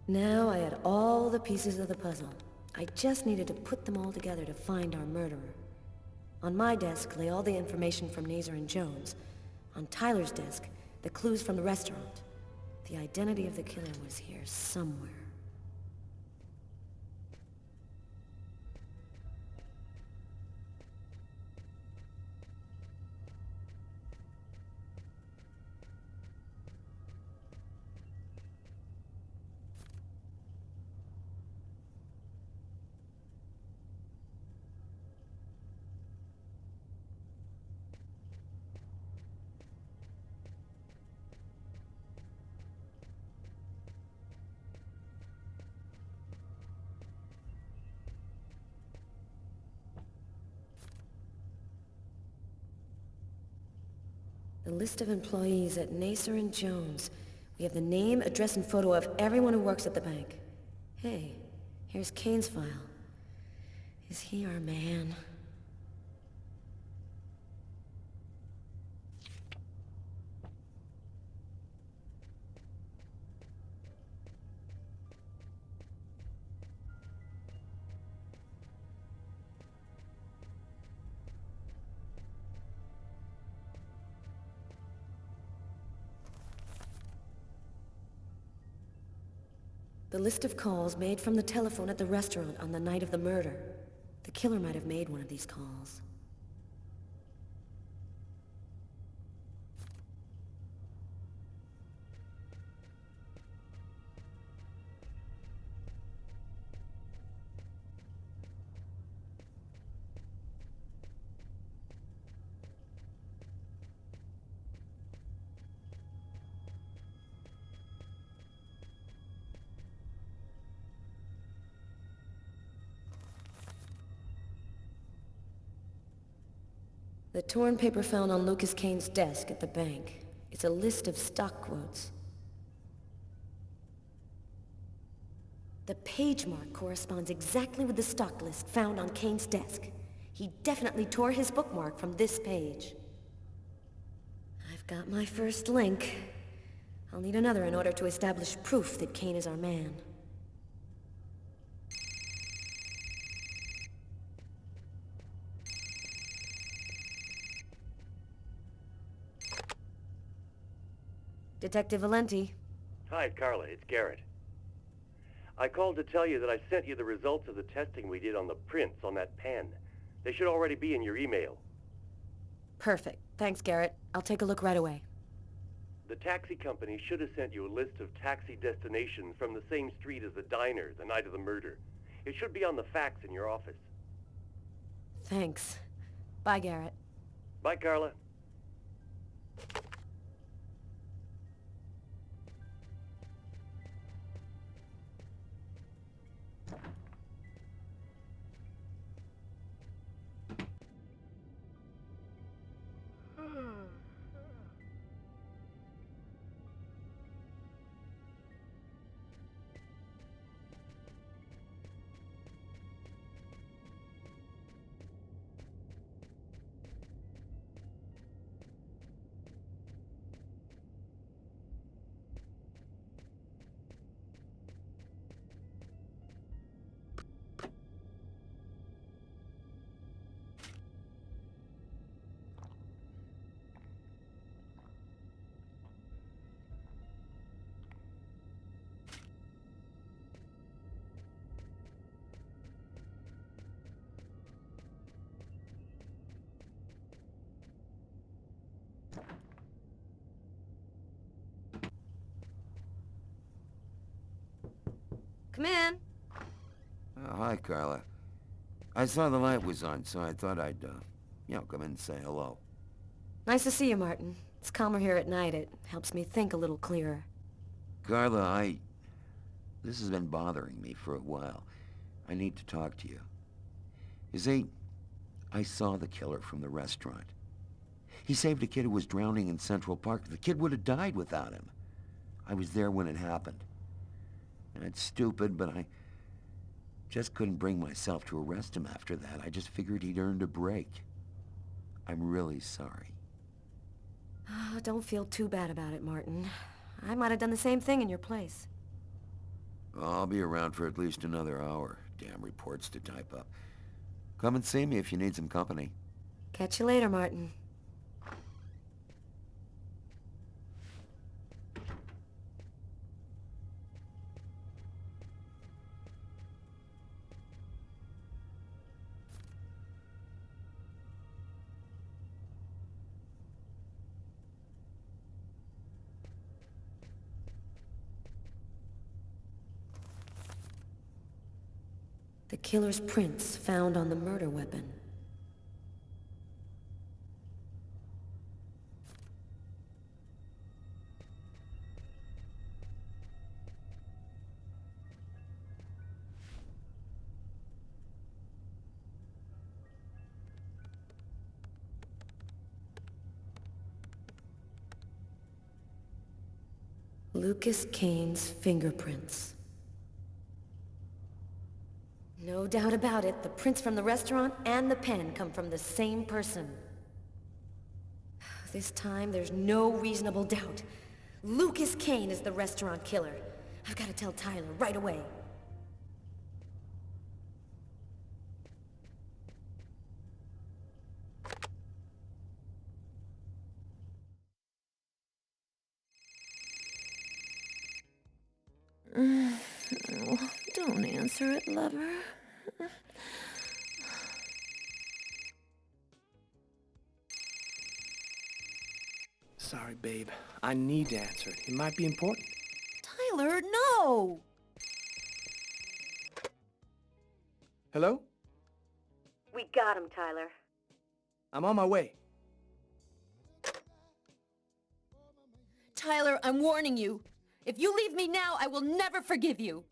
Now I had all the pieces of the puzzle. I just needed to put them all together to find our murderer. On my desk lay all the information from Nazer and Jones. On Tyler's desk, the clues from the restaurant. The identity of the killer was here somewhere. The list of employees at Nazer and Jones. We have the name, address, and photo of everyone who works at the bank. Hey, here's Kane's file. Is he our man? The list of calls made from the telephone at the restaurant on the night of the murder. The killer might have made one of these calls. The torn paper found on Lucas Kane's desk at the bank. It's a list of stock quotes. The page mark corresponds exactly with the stock list found on Kane's desk. He definitely tore his bookmark from this page. I've got my first link. I'll need another in order to establish proof that Kane is our man. Detective Valenti. Hi, Carla. It's Garrett. I called to tell you that I sent you the results of the testing we did on the prints on that pen. They should already be in your email. Perfect. Thanks, Garrett. I'll take a look right away. The taxi company should have sent you a list of taxi destinations from the same street as the diner the night of the murder. It should be on the fax in your office. Thanks. Bye, Garrett. Bye, Carla. Come in. Oh, hi, Carla. I saw the light was on, so I thought I'd, come in and say hello. Nice to see you, Martin. It's calmer here at night. It helps me think a little clearer. Carla, this has been bothering me for a while. I need to talk to you. You see, I saw the killer from the restaurant. He saved a kid who was drowning in Central Park. The kid would have died without him. I was there when it happened. And it's stupid, but I just couldn't bring myself to arrest him after that. I just figured he'd earned a break. I'm really sorry. Oh, don't feel too bad about it, Martin. I might have done the same thing in your place. I'll be around for at least another hour. Damn reports to type up. Come and see me if you need some company. Catch you later, Martin. The killer's prints found on the murder weapon. Lucas Kane's fingerprints. No doubt about it, the prints from the restaurant and the pen come from the same person. This time, there's no reasonable doubt. Lucas Kane is the restaurant killer. I've got to tell Tyler right away. Oh, don't answer it, lover. Sorry, babe. I need to answer it. It might be important. Tyler, no! Hello? We got him, Tyler. I'm on my way. Tyler, I'm warning you. If you leave me now, I will never forgive you.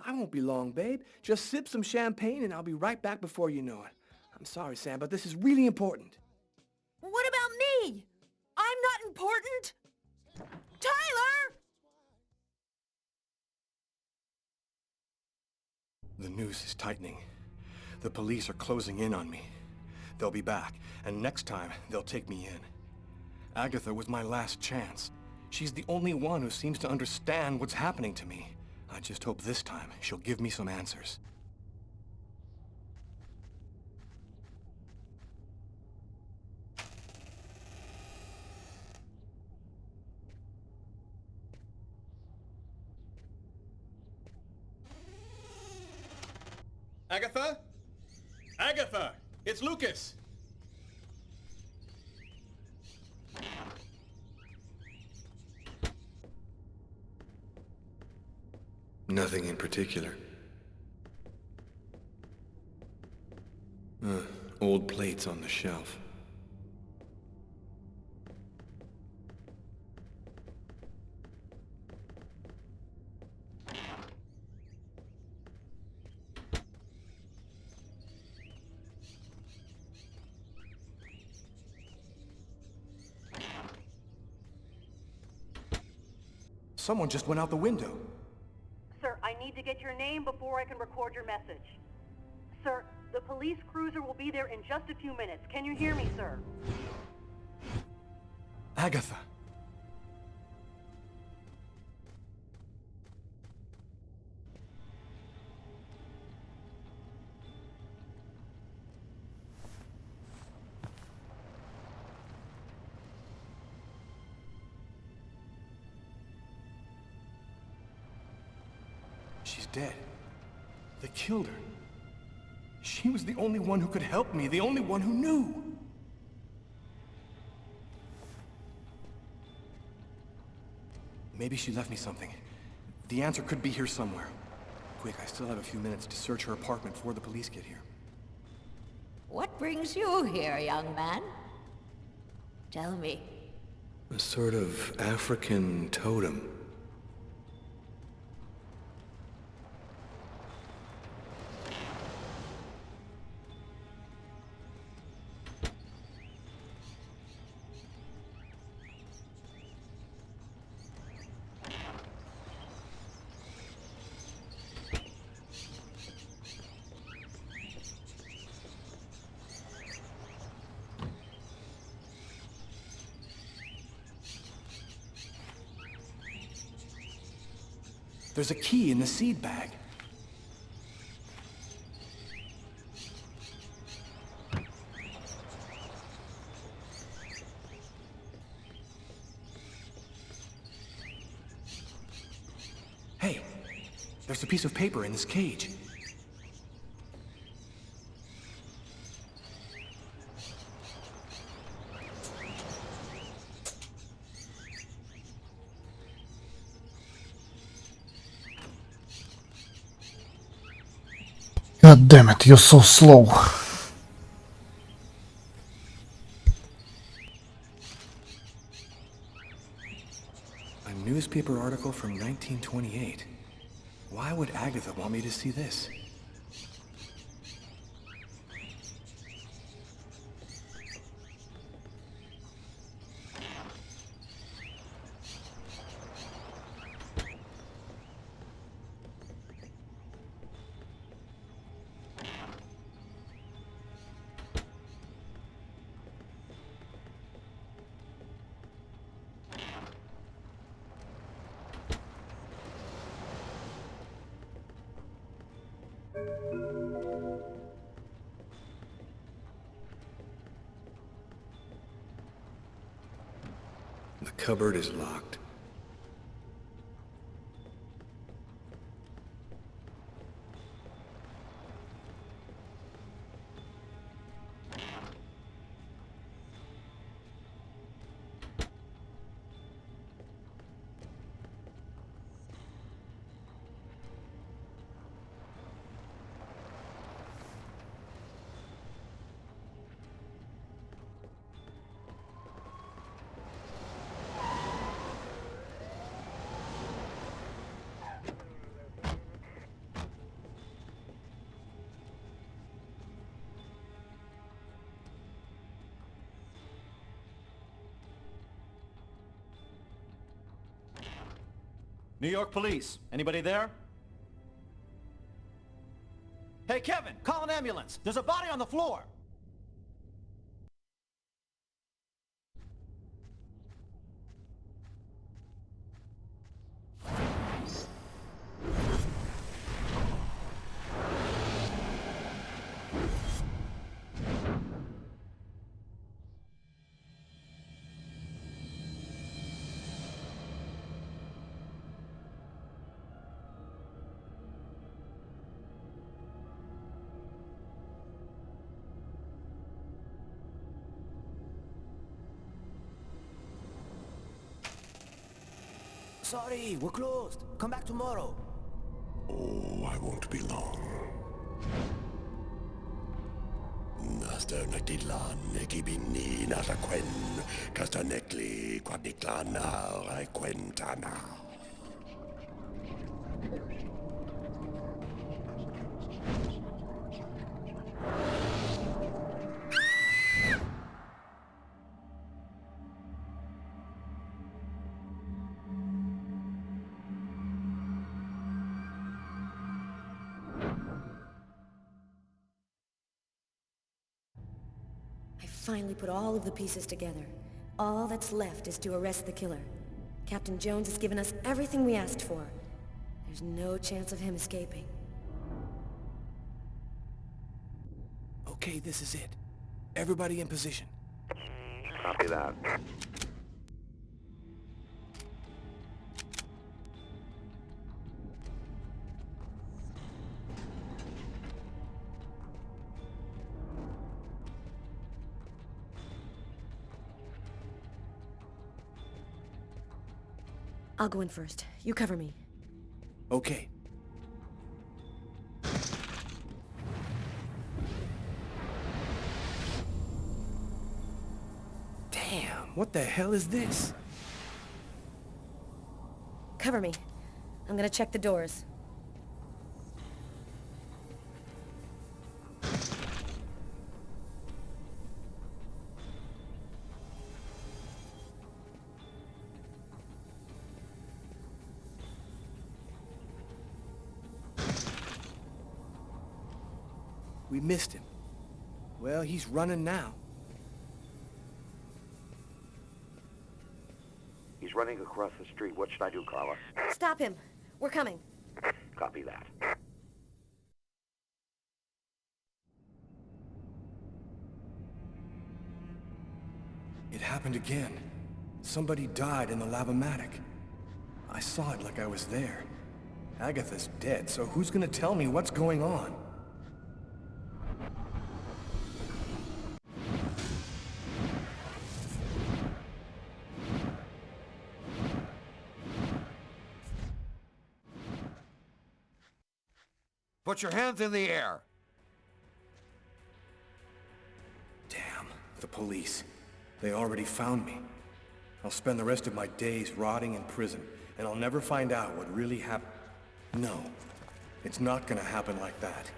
I won't be long, babe. Just sip some champagne and I'll be right back before you know it. I'm sorry, Sam, but this is really important. What about me? I'm not important? Tyler! The noose is tightening. The police are closing in on me. They'll be back, and next time, they'll take me in. Agatha was my last chance. She's the only one who seems to understand what's happening to me. I just hope this time she'll give me some answers. Agatha? Agatha! It's Lucas! Nothing in particular. Old plates on the shelf. Someone just went out the window. Sir, I need to get your name before I can record your message. Sir, the police cruiser will be there in just a few minutes. Can you hear me, sir? Agatha. She's dead. They killed her. She was the only one who could help me, the only one who knew. Maybe she left me something. The answer could be here somewhere. Quick, I still have a few minutes to search her apartment before the police get here. What brings you here, young man? Tell me. A sort of African totem. There's a key in the seed bag. Hey, there's a piece of paper in this cage. God damn it, you're so slow. A newspaper article from 1928. Why would Agatha want me to see this? The cupboard is locked. New York police. Anybody there? Hey, Kevin, call an ambulance. There's a body on the floor. Sorry, we're closed. Come back tomorrow. Oh, I won't be long. Naster Nakidlan, Nekibini, Nataquen, Castanecli, Quadiclana, Raquentana. I finally put all of the pieces together. All that's left is to arrest the killer. Captain Jones has given us everything we asked for. There's no chance of him escaping. Okay, this is it. Everybody in position. Copy that. I'll go in first. You cover me. Okay. Damn, what the hell is this? Cover me. I'm gonna check the doors. We missed him. Well, he's running now. He's running across the street. What should I do, Carla? Stop him. We're coming. Copy that. It happened again. Somebody died in the lavomatic. I saw it like I was there. Agatha's dead, so who's gonna tell me what's going on? Put your hands in the air. Damn, the police. They already found me. I'll spend the rest of my days rotting in prison, and I'll never find out what really happened. No, it's not gonna happen like that.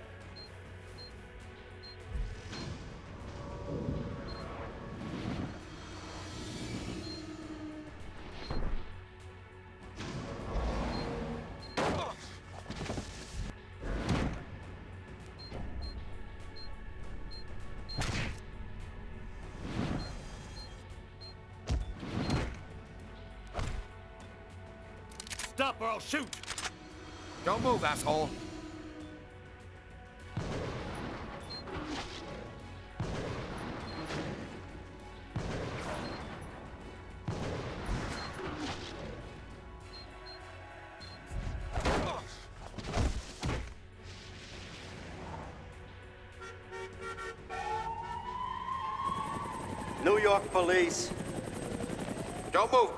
Stop or I'll shoot! Don't move, asshole! New York police. Don't move!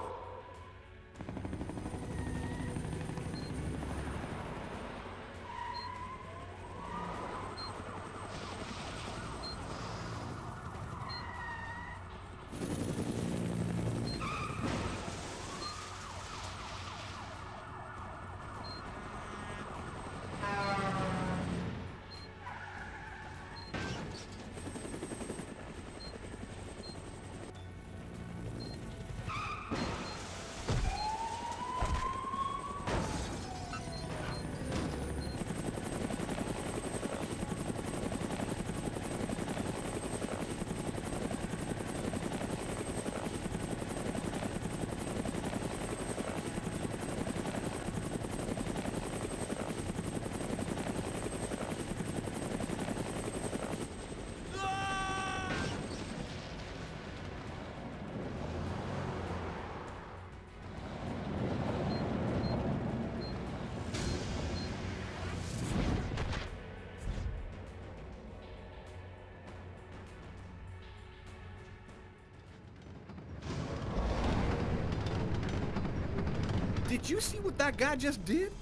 Did you see what that guy just did?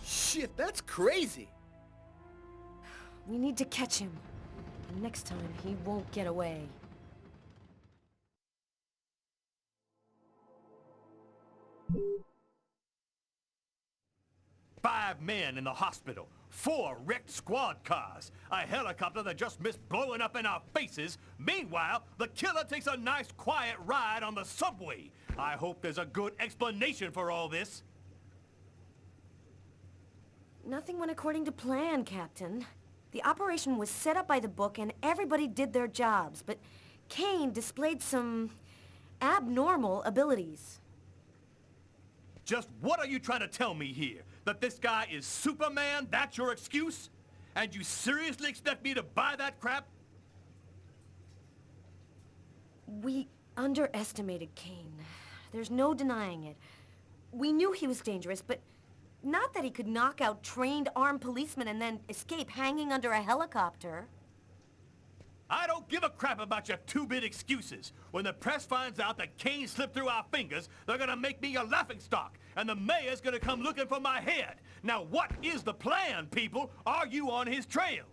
Shit, that's crazy. We need to catch him. And next time, he won't get away. Five men in the hospital, 4 wrecked squad cars, a helicopter that just missed blowing up in our faces. Meanwhile, the killer takes a nice quiet ride on the subway. I hope there's a good explanation for all this. Nothing went according to plan, Captain. The operation was set up by the book and everybody did their jobs, but Kane displayed some abnormal abilities. Just what are you trying to tell me here? That this guy is Superman? That's your excuse? And you seriously expect me to buy that crap? We underestimated Kane. There's no denying it. We knew he was dangerous, but not that he could knock out trained armed policemen and then escape hanging under a helicopter. I don't give a crap about your 2-bit excuses. When the press finds out that Kane slipped through our fingers, they're gonna make me a laughingstock, and the mayor's gonna come looking for my head. Now what is the plan, people? Are you on his trail?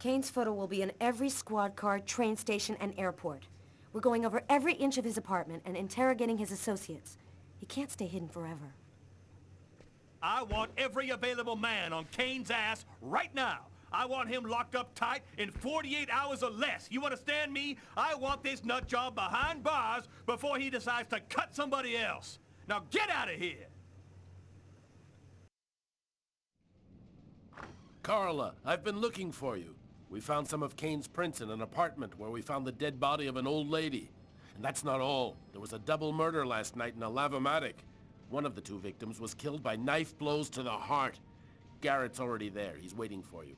Kane's photo will be in every squad car, train station, and airport. We're going over every inch of his apartment and interrogating his associates. He can't stay hidden forever. I want every available man on Kane's ass right now. I want him locked up tight in 48 hours or less. You understand me? I want this nut job behind bars before he decides to cut somebody else. Now get out of here! Carla, I've been looking for you. We found some of Kane's prints in an apartment where we found the dead body of an old lady. And that's not all. There was a double murder last night in a lavomatic. One of the 2 victims was killed by knife blows to the heart. Garrett's already there. He's waiting for you.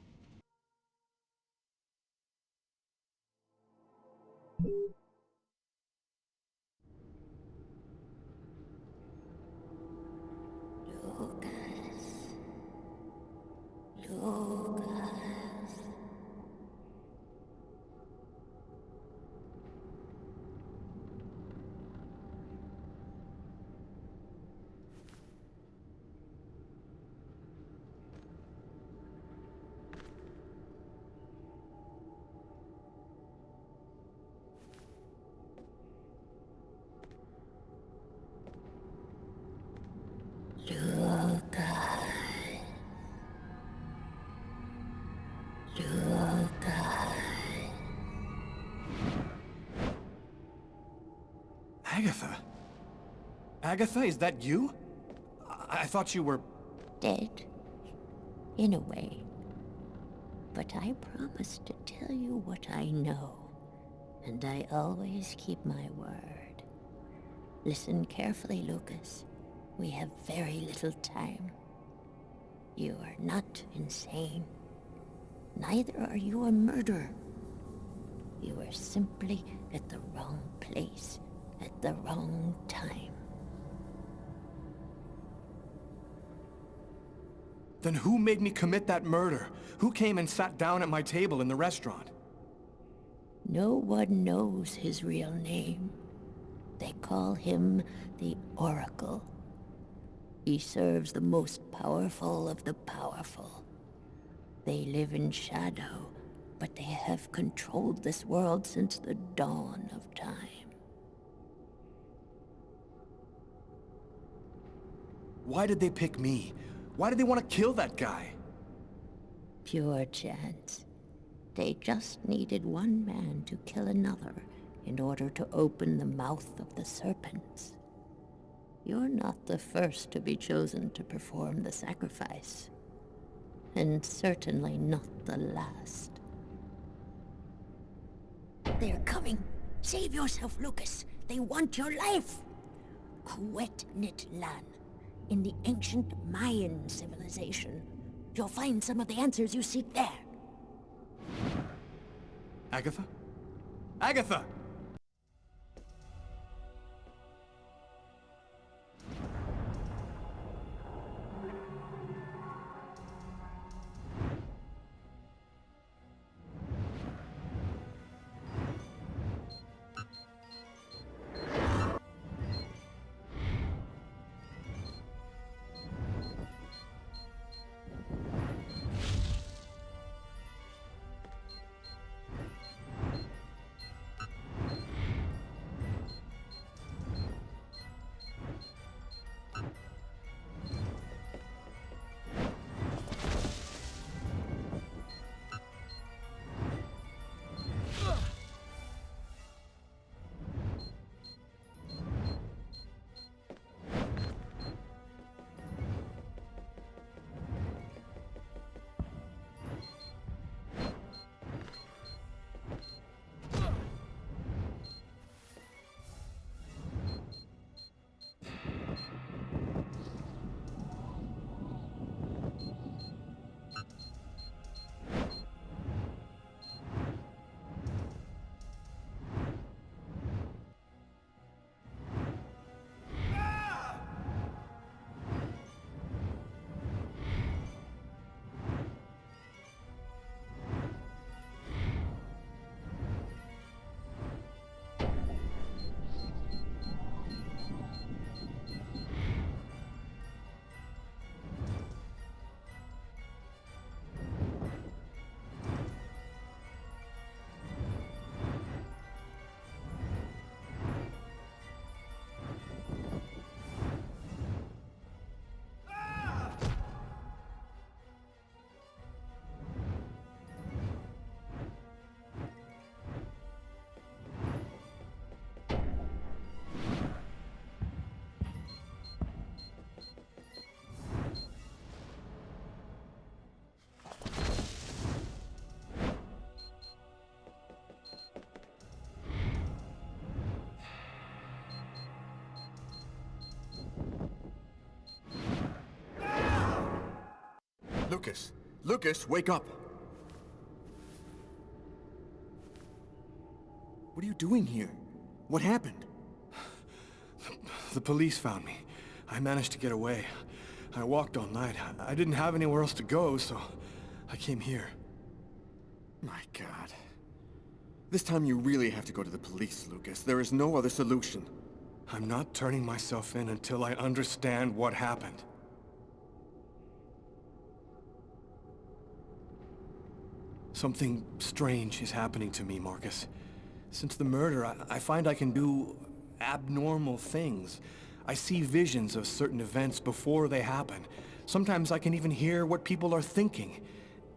Agatha? Agatha, is that you? I thought you were... Dead. In a way. But I promised to tell you what I know. And I always keep my word. Listen carefully, Lucas. We have very little time. You are not insane. Neither are you a murderer. You are simply at the wrong place at the wrong time. Then who made me commit that murder? Who came and sat down at my table in the restaurant? No one knows his real name. They call him the Oracle. He serves the most powerful of the powerful. They live in shadow, but they have controlled this world since the dawn of time. Why did they pick me? Why did they want to kill that guy? Pure chance. They just needed one man to kill another in order to open the mouth of the serpents. You're not the first to be chosen to perform the sacrifice. And certainly not the last. They're coming! Save yourself, Lucas! They want your life! Kuwait Nitlan. In the ancient Mayan civilization. You'll find some of the answers you seek there. Agatha? Agatha! Lucas! Lucas, wake up! What are you doing here? What happened? The police found me. I managed to get away. I walked all night. I didn't have anywhere else to go, so I came here. My God. This time you really have to go to the police, Lucas. There is no other solution. I'm not turning myself in until I understand what happened. Something strange is happening to me, Marcus. Since the murder, I find I can do abnormal things. I see visions of certain events before they happen. Sometimes I can even hear what people are thinking.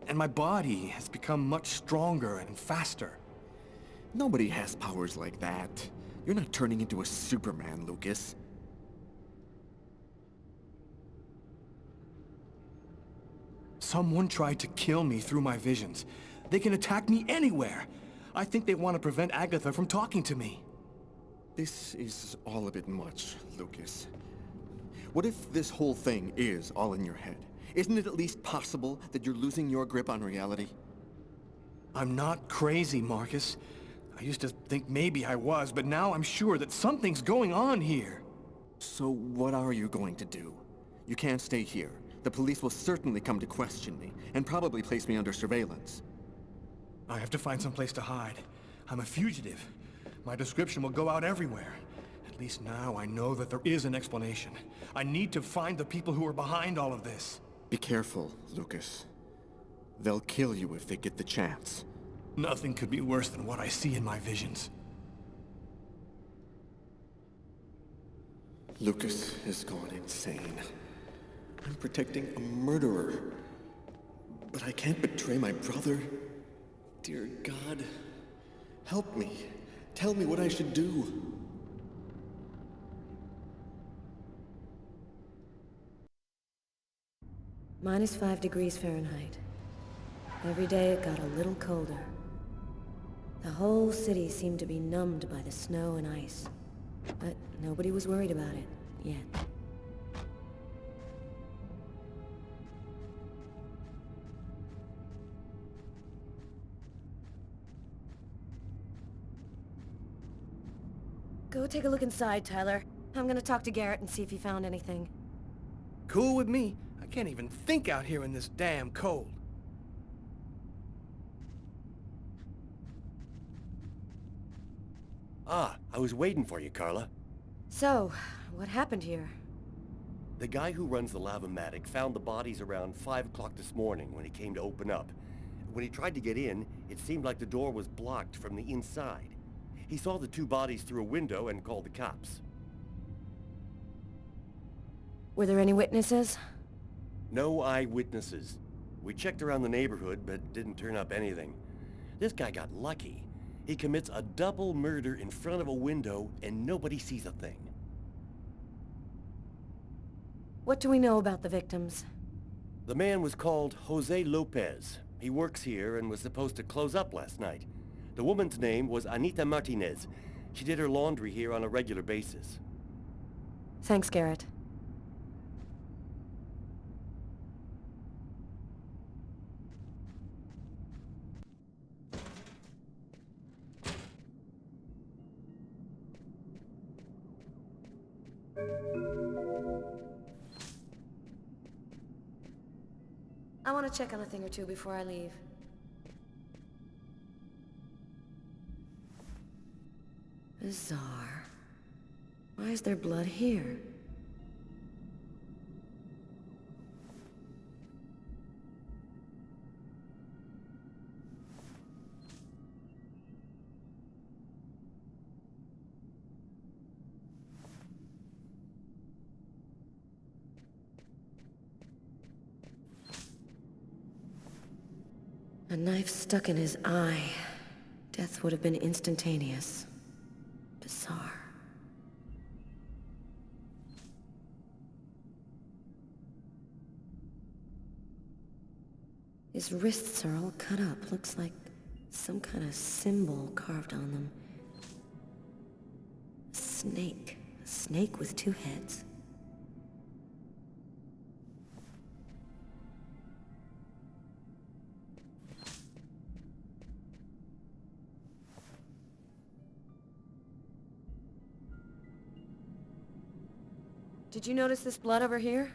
And my body has become much stronger and faster. Nobody has powers like that. You're not turning into a Superman, Lucas. Someone tried to kill me through my visions. They can attack me anywhere. I think they want to prevent Agatha from talking to me. This is all a bit much, Lucas. What if this whole thing is all in your head? Isn't it at least possible that you're losing your grip on reality? I'm not crazy, Marcus. I used to think maybe I was, but now I'm sure that something's going on here. So what are you going to do? You can't stay here. The police will certainly come to question me, and probably place me under surveillance. I have to find some place to hide. I'm a fugitive. My description will go out everywhere. At least now I know that there is an explanation. I need to find the people who are behind all of this. Be careful, Lucas. They'll kill you if they get the chance. Nothing could be worse than what I see in my visions. Lucas has gone insane. I'm protecting a murderer. But I can't betray my brother. Dear God, help me. Tell me what I should do. -5 degrees Fahrenheit. Every day it got a little colder. The whole city seemed to be numbed by the snow and ice. But nobody was worried about it, yet. Go take a look inside, Tyler. I'm gonna talk to Garrett and see if he found anything. Cool with me. I can't even think out here in this damn cold. Ah, I was waiting for you, Carla. So, what happened here? The guy who runs the Lavomatic found the bodies around 5 o'clock this morning when he came to open up. When he tried to get in, it seemed like the door was blocked from the inside. He saw the 2 bodies through a window and called the cops. Were there any witnesses? No eyewitnesses. We checked around the neighborhood, but didn't turn up anything. This guy got lucky. He commits a double murder in front of a window, and nobody sees a thing. What do we know about the victims? The man was called Jose Lopez. He works here and was supposed to close up last night. The woman's name was Anita Martinez. She did her laundry here on a regular basis. Thanks, Garrett. I want to check on a thing or two before I leave. Bizarre. Why is there blood here? A knife stuck in his eye. Death would have been instantaneous. Bizarre. His wrists are all cut up. Looks like some kind of symbol carved on them. A snake. A snake with 2 heads. Did you notice this blood over here?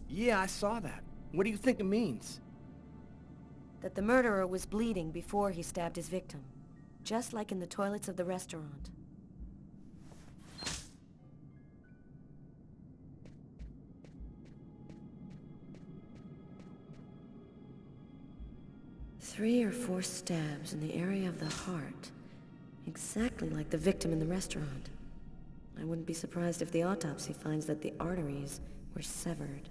Yeah, I saw that. What do you think it means? That the murderer was bleeding before he stabbed his victim. Just like in the toilets of the restaurant. Three or four stabs in the area of the heart. Exactly like the victim in the restaurant. I wouldn't be surprised if the autopsy finds that the arteries were severed.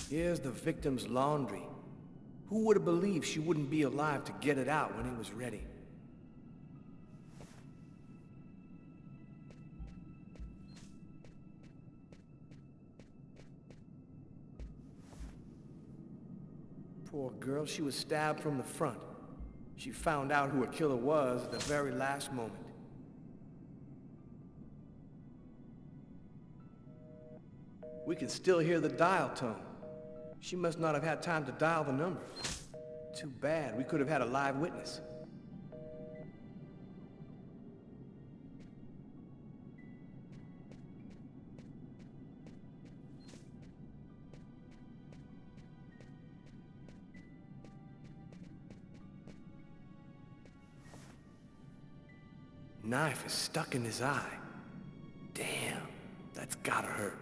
Here's the victim's laundry. Who would have believed she wouldn't be alive to get it out when it was ready? Poor girl, she was stabbed from the front. She found out who her killer was at the very last moment. We can still hear the dial tone. She must not have had time to dial the number. Too bad. We could have had a live witness. Knife is stuck in his eye. Damn, that's gotta hurt.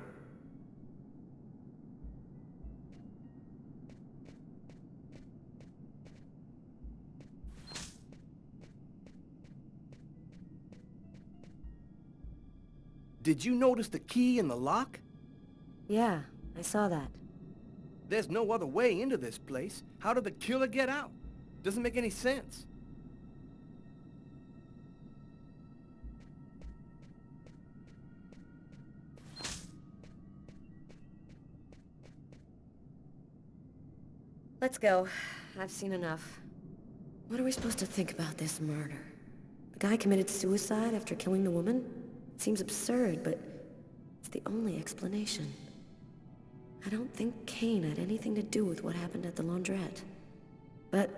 Did you notice the key in the lock? Yeah, I saw that. There's no other way into this place. How did the killer get out? Doesn't make any sense. Let's go. I've seen enough. What are we supposed to think about this murder? The guy committed suicide after killing the woman? It seems absurd, but it's the only explanation. I don't think Kane had anything to do with what happened at the laundrette. But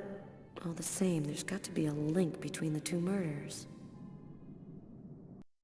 all the same, there's got to be a link between the two murders.